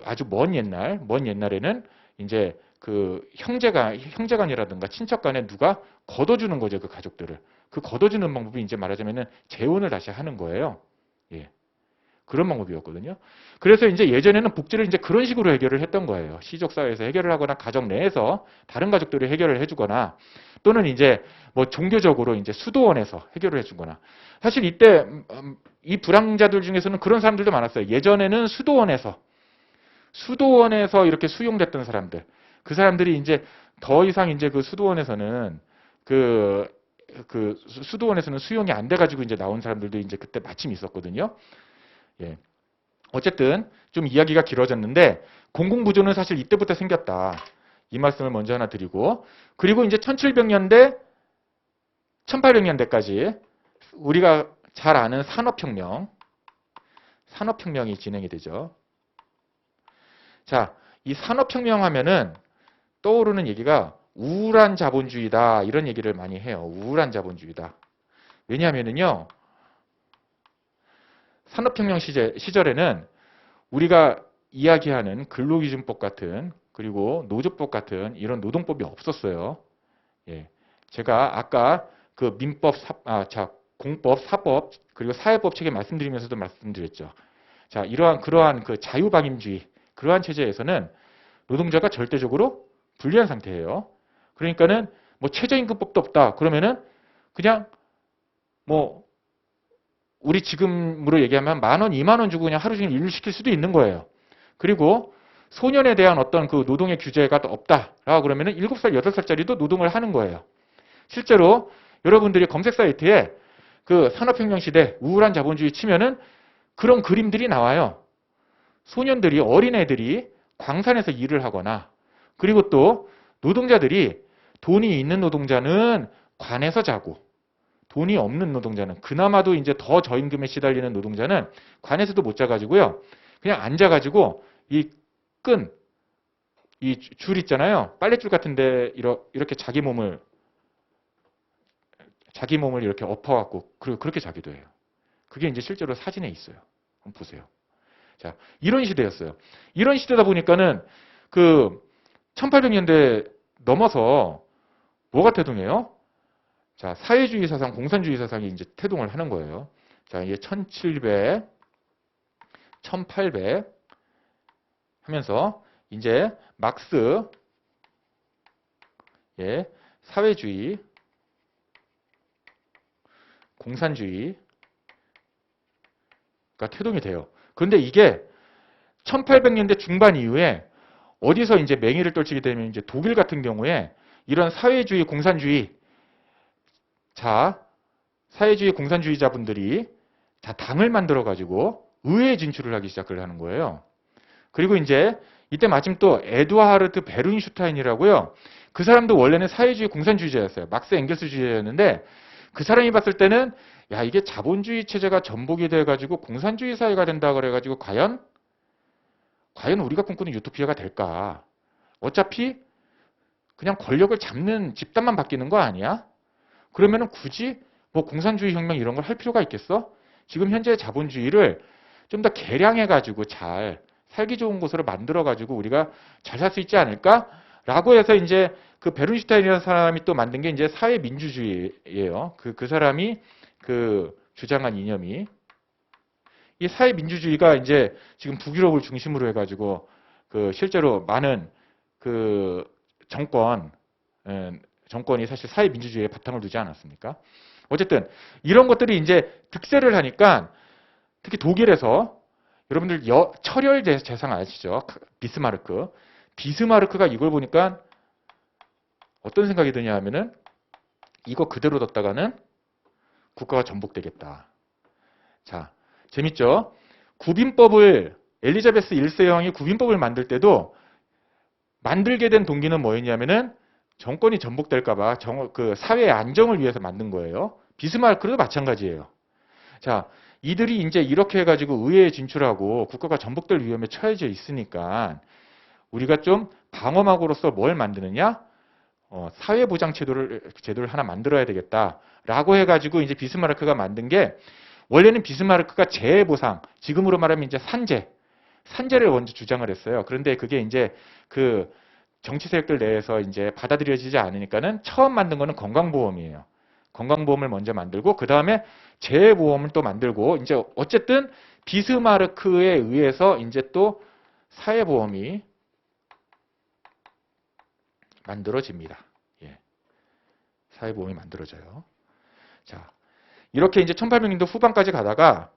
아주 먼 옛날에는 이제 그 형제간이라든가 친척 간에 누가 걷어주는 거죠, 그 가족들을. 그 걷어주는 방법이 이제 말하자면은 재혼을 다시 하는 거예요. 예. 그런 방법이었거든요. 그래서 이제 예전에는 복지를 이제 그런 식으로 해결을 했던 거예요. 시족사회에서 해결을 하거나 가정 내에서 다른 가족들이 해결을 해주거나 또는 이제 뭐 종교적으로 이제 수도원에서 해결을 해주거나 사실 이때 이 불황자들 중에서는 그런 사람들도 많았어요. 예전에는 수도원에서 이렇게 수용됐던 사람들. 그 사람들이 이제 더 이상 이제 그 수도원에서는 수도원에서는 수용이 안 돼가지고 이제 나온 사람들도 이제 그때 마침 있었거든요. 예. 어쨌든 좀 이야기가 길어졌는데 공공부조는 사실 이때부터 생겼다. 이 말씀을 먼저 하나 드리고 그리고 이제 1700년대, 1800년대까지 우리가 잘 아는 산업혁명이 진행이 되죠. 자, 이 산업혁명 하면은 떠오르는 얘기가 우울한 자본주의다 이런 얘기를 많이 해요. 우울한 자본주의다. 왜냐하면은요. 산업혁명 시절에는 우리가 이야기하는 근로기준법 같은 그리고 노조법 같은 이런 노동법이 없었어요. 예. 제가 아까 그 민법, 공법, 사법 그리고 사회법 책에 말씀드리면서도 말씀드렸죠. 자, 그러한 그 자유방임주의 그러한 체제에서는 노동자가 절대적으로 불리한 상태예요. 그러니까는 뭐 최저임금법도 없다. 그러면은 그냥 뭐 우리 지금으로 얘기하면 10,000원, 20,000원 주고 그냥 하루 종일 일을 시킬 수도 있는 거예요. 그리고 소년에 대한 어떤 그 노동의 규제가 없다라고 그러면은 7살, 8살짜리도 노동을 하는 거예요. 실제로 여러분들이 검색 사이트에 그 산업혁명 시대 우울한 자본주의 치면은 그런 그림들이 나와요. 소년들이, 어린애들이 광산에서 일을 하거나, 그리고 또 노동자들이, 돈이 있는 노동자는 관에서 자고, 돈이 없는 노동자는, 그나마도 이제 더 저임금에 시달리는 노동자는 관에서도 못 자가지고요. 그냥 앉아가지고 이 줄 있잖아요. 빨랫줄 같은데 이렇게 자기 몸을 이렇게 엎어갖고 그렇게 자기도 해요. 그게 이제 실제로 사진에 있어요. 한번 보세요. 자, 이런 시대였어요. 이런 시대다 보니까는 그 1800년대 넘어서 뭐가 태동해요? 자, 사회주의 사상, 공산주의 사상이 이제 태동을 하는 거예요. 자, 이게 1700, 1800 하면서 이제 막스의 사회주의, 공산주의가 태동이 돼요. 그런데 이게 1800년대 중반 이후에 어디서 이제 맹위를 떨치게 되면 이제 독일 같은 경우에 이런 사회주의, 공산주의, 사회주의 공산주의자분들이 당을 만들어 가지고 의회에 진출을 하기 시작을 하는 거예요. 그리고 이제 이때 마침 또 에두하르트 베룬슈타인이라고요. 그 사람도 원래는 사회주의 공산주의자였어요. 막스 엥겔스주의자였는데 그 사람이 봤을 때는 야, 이게 자본주의 체제가 전복이 돼 가지고 공산주의 사회가 된다 그래 가지고 과연 우리가 꿈꾸는 유토피아가 될까? 어차피 그냥 권력을 잡는 집단만 바뀌는 거 아니야? 그러면은 굳이 뭐 공산주의 혁명 이런 걸 할 필요가 있겠어? 지금 현재 자본주의를 좀 더 개량해 가지고 잘 살기 좋은 곳으로 만들어 가지고 우리가 잘 살 수 있지 않을까라고 해서 이제 그 베룬슈타인이라는 사람이 또 만든 게 이제 사회민주주의예요. 그 사람이 그 주장한 이념이 이 사회민주주의가 이제 지금 북유럽을 중심으로 해 가지고 그 실제로 많은 그 정권이 사실 사회민주주의에 바탕을 두지 않았습니까? 어쨌든 이런 것들이 이제 득세를 하니까 특히 독일에서 여러분들 철혈 재상 아시죠? 비스마르크가 이걸 보니까 어떤 생각이 드냐 하면은 이거 그대로 뒀다가는 국가가 전복되겠다. 자, 재밌죠? 엘리자베스 1세 여왕이 구빈법을 만들 때도 만들게 된 동기는 뭐였냐면은 정권이 전복될까봐 그 사회의 안정을 위해서 만든 거예요. 비스마르크도 마찬가지예요. 자, 이들이 이제 이렇게 해가지고 의회에 진출하고 국가가 전복될 위험에 처해져 있으니까 우리가 좀 방어막으로서 뭘 만드느냐? 사회보장 제도를 하나 만들어야 되겠다라고 해가지고 이제 비스마르크가 만든 게 원래는 비스마르크가 재해보상, 지금으로 말하면 이제 산재를 먼저 주장을 했어요. 그런데 그게 이제 그 정치 세력들 내에서 이제 받아들여지지 않으니까는 처음 만든 거는 건강보험이에요. 건강보험을 먼저 만들고 그 다음에 재해보험을 또 만들고 이제 어쨌든 비스마르크에 의해서 이제 또 사회보험이 만들어집니다. 예. 사회보험이 만들어져요. 자, 이렇게 이제 1800년도 후반까지 가다가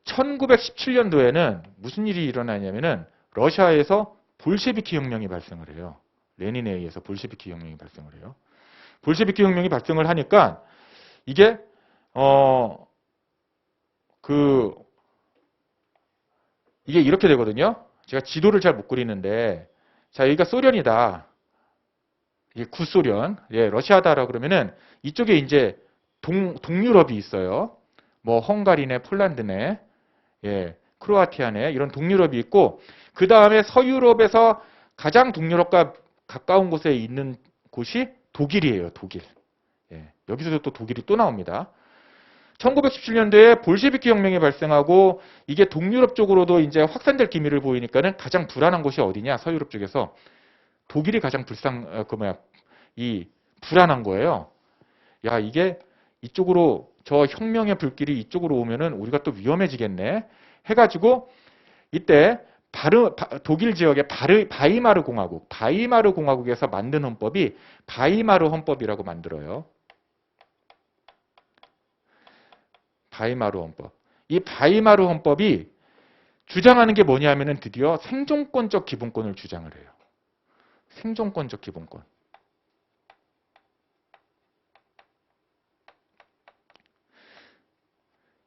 1917년도에는 무슨 일이 일어나냐면은 러시아에서 볼셰비키 혁명이 발생을 해요. 레닌에 의해서 볼셰비키 혁명이 발생을 해요. 볼셰비키 혁명이 발생을 하니까 이게 이게 이렇게 되거든요. 제가 지도를 잘 못 그리는데 자, 여기가 소련이다. 이게 구소련, 예, 러시아다라 그러면은 이쪽에 이제 동유럽이 있어요. 뭐 헝가리네, 폴란드네, 예, 크로아티아네 이런 동유럽이 있고 그 다음에 서유럽에서 가장 동유럽과 가까운 곳에 있는 곳이 독일이에요. 독일. 예, 여기서도 또 독일이 또 나옵니다. 1917년도에 볼셰비키 혁명이 발생하고 이게 동유럽 쪽으로도 이제 확산될 기미를 보이니까는 가장 불안한 곳이 어디냐? 서유럽 쪽에서 독일이 가장 불안한 거예요. 야, 이게 이쪽으로 저 혁명의 불길이 이쪽으로 오면은 우리가 또 위험해지겠네. 해가지고 이때 독일 지역의 바이마르 공화국, 바이마르 공화국에서 만든 헌법이 바이마르 헌법이라고 만들어요. 바이마르 헌법. 이 바이마르 헌법이 주장하는 게 뭐냐면은 드디어 생존권적 기본권을 주장을 해요. 생존권적 기본권.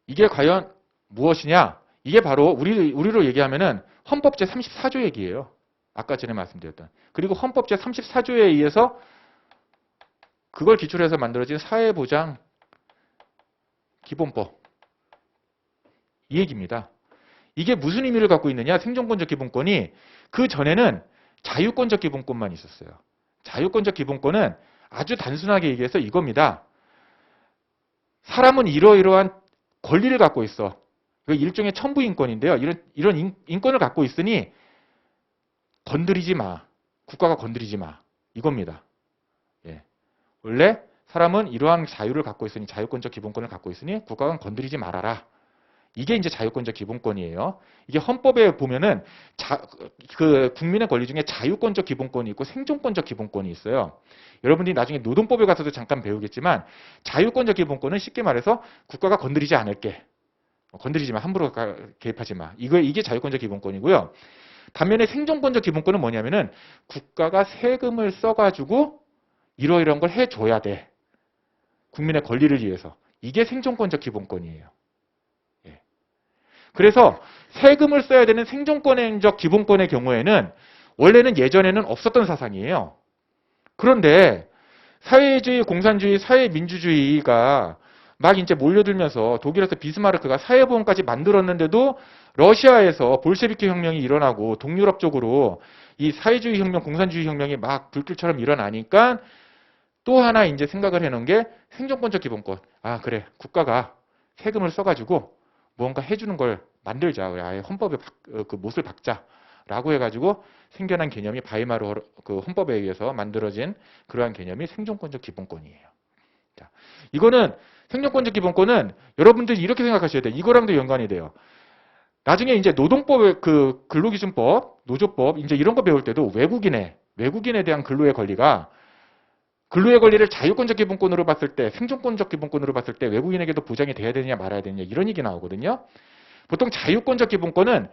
이게 과연 무엇이냐? 이게 바로 우리로 얘기하면은 헌법 제34조 얘기예요. 아까 전에 말씀드렸던. 그리고 헌법 제34조에 의해서 그걸 기초로 해서 만들어진 사회보장 기본법. 이 얘기입니다. 이게 무슨 의미를 갖고 있느냐? 생존권적 기본권이 그 전에는 자유권적 기본권만 있었어요. 자유권적 기본권은 아주 단순하게 얘기해서 이겁니다. 사람은 이러이러한 권리를 갖고 있어. 일종의 천부인권인데요. 이런 인권을 갖고 있으니 건드리지 마. 국가가 건드리지 마. 이겁니다. 예. 원래 사람은 이러한 자유를 갖고 있으니 자유권적 기본권을 갖고 있으니 국가가 건드리지 말아라. 이게 이제 자유권적 기본권이에요. 이게 헌법에 보면은 그 국민의 권리 중에 자유권적 기본권이 있고 생존권적 기본권이 있어요. 여러분들이 나중에 노동법에 가서도 잠깐 배우겠지만 자유권적 기본권은 쉽게 말해서 국가가 건드리지 않을게. 건드리지 마. 함부로 개입하지 마. 이게 자유권적 기본권이고요. 반면에 생존권적 기본권은 뭐냐면은 국가가 세금을 써가지고 이러이러한 걸 해줘야 돼. 국민의 권리를 위해서. 이게 생존권적 기본권이에요. 예. 그래서 세금을 써야 되는 생존권적 기본권의 경우에는 원래는 예전에는 없었던 사상이에요. 그런데 사회주의, 공산주의, 사회민주주의가 막 이제 몰려들면서 독일에서 비스마르크가 사회보험까지 만들었는데도 러시아에서 볼셰비키 혁명이 일어나고 동유럽 쪽으로 이 사회주의 혁명, 공산주의 혁명이 막 불길처럼 일어나니까 또 하나 이제 생각을 해놓은 게 생존권적 기본권. 아, 그래. 국가가 세금을 써가지고 뭔가 해주는 걸 만들자. 아예 헌법에 그 못을 박자라고 해가지고 생겨난 개념이 바이마르 그 헌법에 의해서 만들어진 그러한 개념이 생존권적 기본권이에요. 자, 이거는 생존권적 기본권은 여러분들이 이렇게 생각하셔야 돼요. 이거랑도 연관이 돼요. 나중에 이제 노동법, 그 근로기준법, 노조법 이제 이런 거 배울 때도 외국인에 대한 근로의 권리가 근로의 권리를 자유권적 기본권으로 봤을 때, 생존권적 기본권으로 봤을 때 외국인에게도 보장이 돼야 되느냐 말아야 되느냐 이런 얘기 나오거든요. 보통 자유권적 기본권은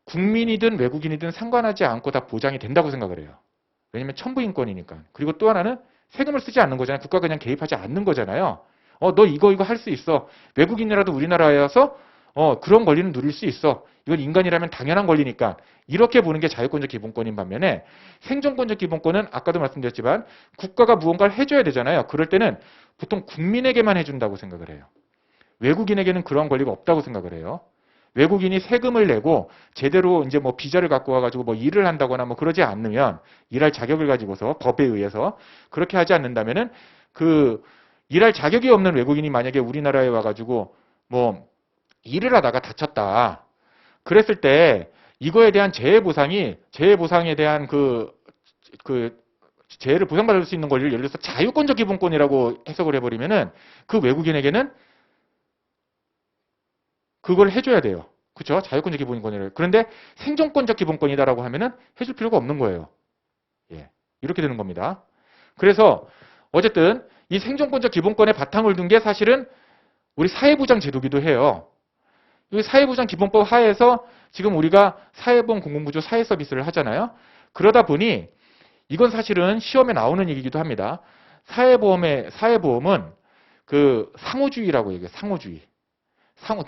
국민이든 외국인이든 상관하지 않고 다 보장이 된다고 생각을 해요. 왜냐면 천부인권이니까. 그리고 또 하나는 세금을 쓰지 않는 거잖아요. 국가가 그냥 개입하지 않는 거잖아요. 너 이거 할 수 있어. 외국인이라도 우리나라에 와서 그런 권리는 누릴 수 있어. 이건 인간이라면 당연한 권리니까. 이렇게 보는 게 자유권적 기본권인 반면에 생존권적 기본권은 아까도 말씀드렸지만 국가가 무언가를 해줘야 되잖아요. 그럴 때는 보통 국민에게만 해준다고 생각을 해요. 외국인에게는 그런 권리가 없다고 생각을 해요. 외국인이 세금을 내고 제대로 이제 뭐 비자를 갖고 와가지고 뭐 일을 한다거나 뭐 그러지 않으면 일할 자격을 가지고서 법에 의해서 그렇게 하지 않는다면은 그 일할 자격이 없는 외국인이 만약에 우리나라에 와가지고 뭐 일을 하다가 다쳤다. 그랬을 때 이거에 대한 재해보상에 대한 그 재해를 보상받을 수 있는 권리를 예를 들어서 자유권적 기본권이라고 해석을 해버리면은 그 외국인에게는 그걸 해줘야 돼요. 그렇죠? 자유권적 기본권이래요. 그런데 생존권적 기본권이다라고 하면은 해줄 필요가 없는 거예요. 예, 이렇게 되는 겁니다. 그래서 어쨌든 이 생존권적 기본권의 바탕을 둔 게 사실은 우리 사회보장 제도기도 해요. 이 사회보장 기본법 하에서 지금 우리가 사회보험 공공부조 사회서비스를 하잖아요. 그러다 보니 이건 사실은 시험에 나오는 얘기이기도 합니다. 사회보험은 그 상호주의라고 얘기해요. 상호주의.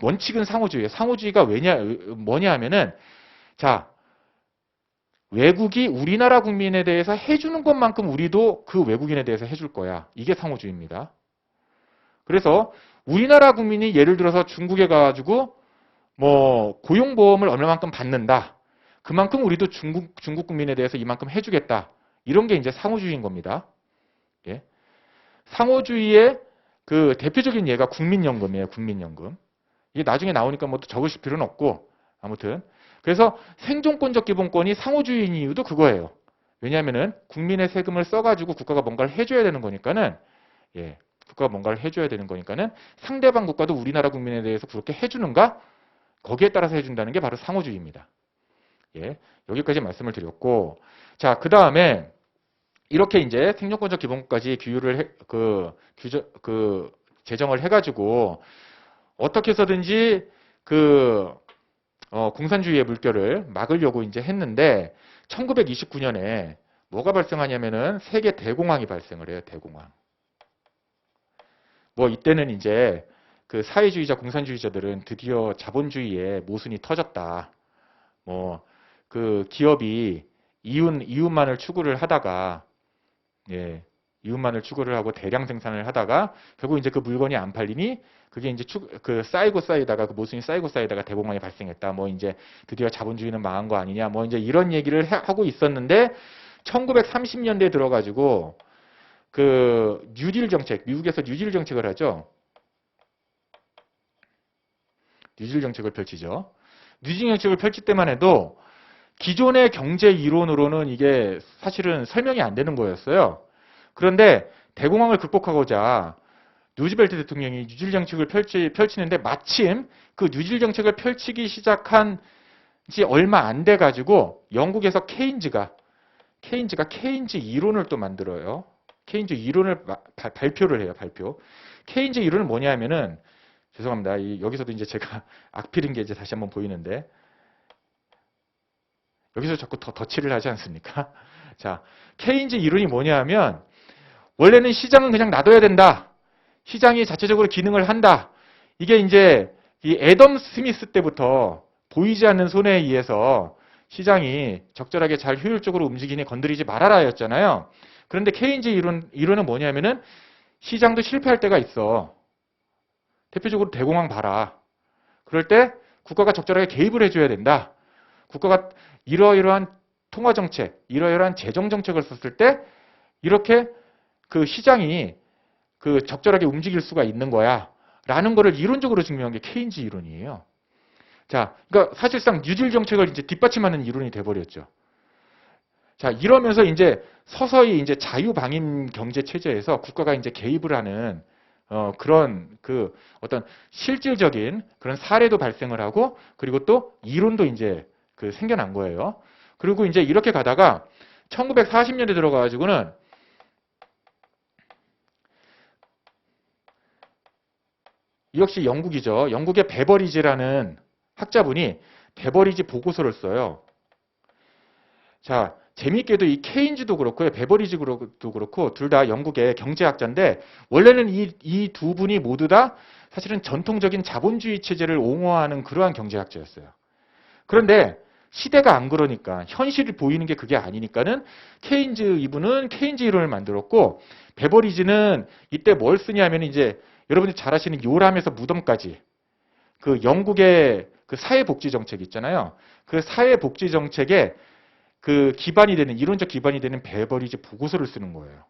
원칙은 상호주의예요. 상호주의가 뭐냐 하면은 자, 외국이 우리나라 국민에 대해서 해주는 것만큼 우리도 그 외국인에 대해서 해줄 거야. 이게 상호주의입니다. 그래서 우리나라 국민이 예를 들어서 중국에 가가지고 뭐 고용보험을 얼마만큼 받는다. 그만큼 우리도 중국 국민에 대해서 이만큼 해주겠다. 이런 게 이제 상호주의인 겁니다. 예. 상호주의의 그 대표적인 예가 국민연금이에요. 국민연금. 이게 나중에 나오니까 뭐 또 적으실 필요는 없고 아무튼 그래서 생존권적 기본권이 상호주의인 이유도 그거예요. 왜냐하면은 국민의 세금을 써가지고 국가가 뭔가를 해줘야 되는 거니까는 예, 국가가 뭔가를 해줘야 되는 거니까는 상대방 국가도 우리나라 국민에 대해서 그렇게 해주는가 거기에 따라서 해준다는 게 바로 상호주의입니다. 예, 여기까지 말씀을 드렸고, 자, 그 다음에 이렇게 이제 생존권적 기본까지 제정을 해가지고 어떻게 해서든지 공산주의의 물결을 막으려고 이제 했는데 1929년에 뭐가 발생하냐면은 세계 대공황이 발생을 해요. 대공황. 뭐 이때는 이제 그 사회주의자, 공산주의자들은 드디어 자본주의의 모순이 터졌다. 뭐 그 기업이 이윤만을 추구를 하다가 예, 이윤만을 추구를 하고 대량 생산을 하다가 결국 이제 그 물건이 안 팔리니 그게 이제 쌓이고 쌓이다가 그 모순이 쌓이고 쌓이다가 대공황이 발생했다. 뭐 이제 드디어 자본주의는 망한 거 아니냐. 뭐 이제 이런 얘기를 하고 있었는데 1930년대에 들어가지고 그 뉴딜 정책, 미국에서 뉴딜 정책을 하죠. 뉴딜 정책을 펼치죠. 뉴딜 정책을 펼칠 때만 해도 기존의 경제 이론으로는 이게 사실은 설명이 안 되는 거였어요. 그런데 대공황을 극복하고자 루즈벨트 대통령이 뉴딜 정책을 펼치는데 마침 그 뉴딜 정책을 펼치기 시작한 지 얼마 안 돼 가지고 영국에서 케인즈 이론을 또 만들어요. 케인즈 이론을 발표를 해요. 발표. 케인즈 이론은 뭐냐면은 죄송합니다. 여기서도 이제 제가 악필인 게 이제 다시 한번 보이는데 여기서 자꾸 더 덧칠을 하지 않습니까? 자, 케인즈 이론이 뭐냐면 원래는 시장은 그냥 놔둬야 된다. 시장이 자체적으로 기능을 한다. 이게 이제 이 애덤 스미스 때부터 보이지 않는 손에 의해서 시장이 적절하게 잘 효율적으로 움직이니 건드리지 말아라였잖아요. 그런데 케인즈 이론은 뭐냐면은 시장도 실패할 때가 있어. 대표적으로 대공황 봐라. 그럴 때 국가가 적절하게 개입을 해줘야 된다. 국가가 이러이러한 통화정책, 이러이러한 재정정책을 썼을 때 이렇게 그 시장이 그 적절하게 움직일 수가 있는 거야. 라는 거를 이론적으로 증명한 게 케인즈 이론이에요. 자, 그러니까 사실상 뉴딜 정책을 이제 뒷받침하는 이론이 돼버렸죠. 자, 이러면서 이제 서서히 이제 자유방임 경제 체제에서 국가가 이제 개입을 하는 그런 그 어떤 실질적인 그런 사례도 발생을 하고 그리고 또 이론도 이제 그 생겨난 거예요. 그리고 이제 이렇게 가다가 1940년대 들어가가지고는 역시 영국이죠. 영국의 베버리지라는 학자분이 베버리지 보고서를 써요. 자, 재미있게도 이 케인즈도 그렇고 베버리지도 그렇고 둘 다 영국의 경제학자인데 원래는 이 두 분이 모두 다 사실은 전통적인 자본주의 체제를 옹호하는 그러한 경제학자였어요. 그런데 시대가 안 그러니까 현실이 보이는 게 그게 아니니까는 이분은 케인즈 이론을 만들었고 베버리지는 이때 뭘 쓰냐면 이제 여러분이 잘 아시는 요람에서 무덤까지 그 영국의 그 사회복지 정책 있잖아요. 그 사회복지 정책에 그 기반이 되는 이론적 기반이 되는 베버리지 보고서를 쓰는 거예요.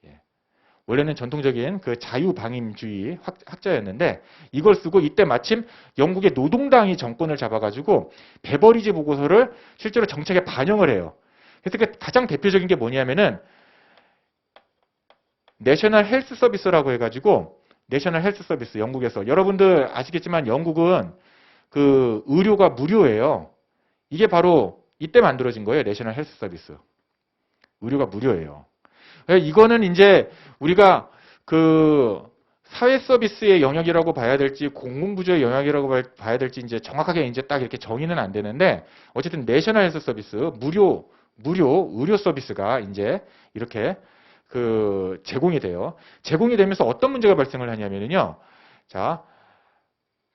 예. 원래는 전통적인 그 자유방임주의 학자였는데 이걸 쓰고 이때 마침 영국의 노동당이 정권을 잡아가지고 베버리지 보고서를 실제로 정책에 반영을 해요. 그래서 그 가장 대표적인 게 뭐냐면은 내셔널 헬스 서비스라고 해가지고 내셔널 헬스 서비스 영국에서 여러분들 아시겠지만 영국은 그 의료가 무료예요. 이게 바로 이때 만들어진 거예요. 내셔널 헬스 서비스. 의료가 무료예요. 이거는 이제 우리가 그 사회 서비스의 영역이라고 봐야 될지 공공부조의 영역이라고 봐야 될지 이제 정확하게 이제 딱 이렇게 정의는 안 되는데 어쨌든 내셔널 헬스 서비스 무료 의료 서비스가 이제 이렇게 그 제공이 돼요. 제공이 되면서 어떤 문제가 발생을 하냐면요. 자,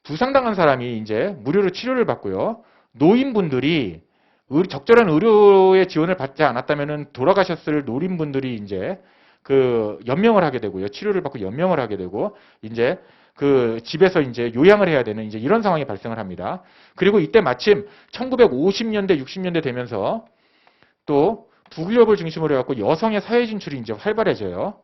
부상당한 사람이 이제 무료로 치료를 받고요. 노인분들이 적절한 의료의 지원을 받지 않았다면은 돌아가셨을 노인분들이 이제 그 연명을 하게 되고요. 치료를 받고 연명을 하게 되고 이제 그 집에서 이제 요양을 해야 되는 이제 이런 상황이 발생을 합니다. 그리고 이때 마침 1950년대, 60년대 되면서 또 북유럽을 중심으로 해갖고 여성의 사회 진출이 이제 활발해져요.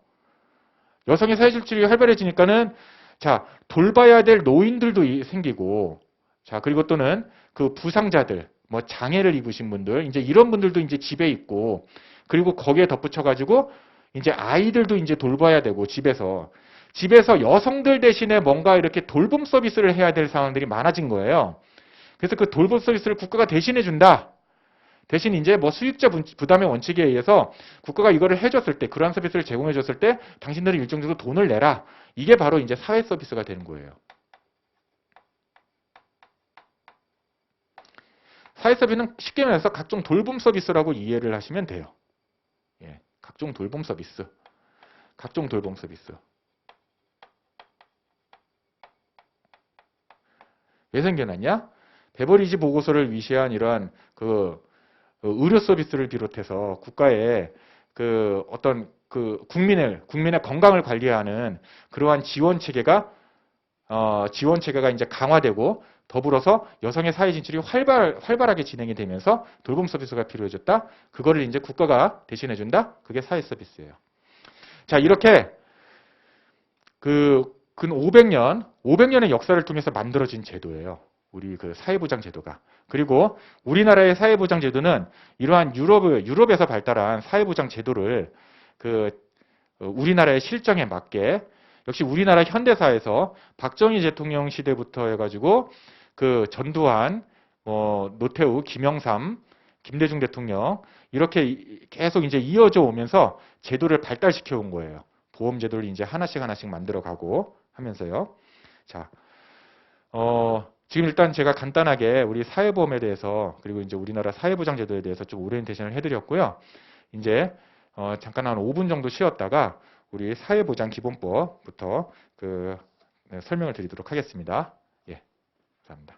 여성의 사회 진출이 활발해지니까는 자, 돌봐야 될 노인들도 생기고 자, 그리고 또는 그 부상자들 뭐 장애를 입으신 분들 이제 이런 분들도 이제 집에 있고 그리고 거기에 덧붙여가지고 이제 아이들도 이제 돌봐야 되고 집에서 여성들 대신에 뭔가 이렇게 돌봄 서비스를 해야 될 상황들이 많아진 거예요. 그래서 그 돌봄 서비스를 국가가 대신해 준다. 대신 이제 뭐 수익자 부담의 원칙에 의해서 국가가 이거를 해줬을 때, 그러한 서비스를 제공해줬을 때 당신들은 일정 정도 돈을 내라. 이게 바로 이제 사회 서비스가 되는 거예요. 사회 서비스는 쉽게 말해서 각종 돌봄 서비스라고 이해를 하시면 돼요. 예, 각종 돌봄 서비스. 각종 돌봄 서비스. 왜 생겨났냐? 베버리지 보고서를 위시한 이러한 그 의료 서비스를 비롯해서 국가의 그 어떤 그 국민의 건강을 관리하는 그러한 지원 체계가 이제 강화되고 더불어서 여성의 사회 진출이 활발하게 진행이 되면서 돌봄 서비스가 필요해졌다. 그거를 이제 국가가 대신해준다. 그게 사회 서비스예요. 자, 이렇게 근 500년의 역사를 통해서 만들어진 제도예요. 우리 그 사회보장 제도가. 그리고 우리나라의 사회보장 제도는 이러한 유럽에서 발달한 사회보장 제도를 우리나라의 실정에 맞게 역시 우리나라 현대사에서 박정희 대통령 시대부터 해가지고 그 전두환, 노태우, 김영삼, 김대중 대통령 이렇게 계속 이제 이어져 오면서 제도를 발달시켜 온 거예요. 보험 제도를 이제 하나씩 만들어가고 하면서요. 자, 지금 일단 제가 간단하게 우리 사회보험에 대해서 그리고 이제 우리나라 사회보장 제도에 대해서 좀 오리엔테이션을 해드렸고요. 이제 잠깐 한 5분 정도 쉬었다가 우리 사회보장 기본법부터 설명을 드리도록 하겠습니다. 예, 감사합니다.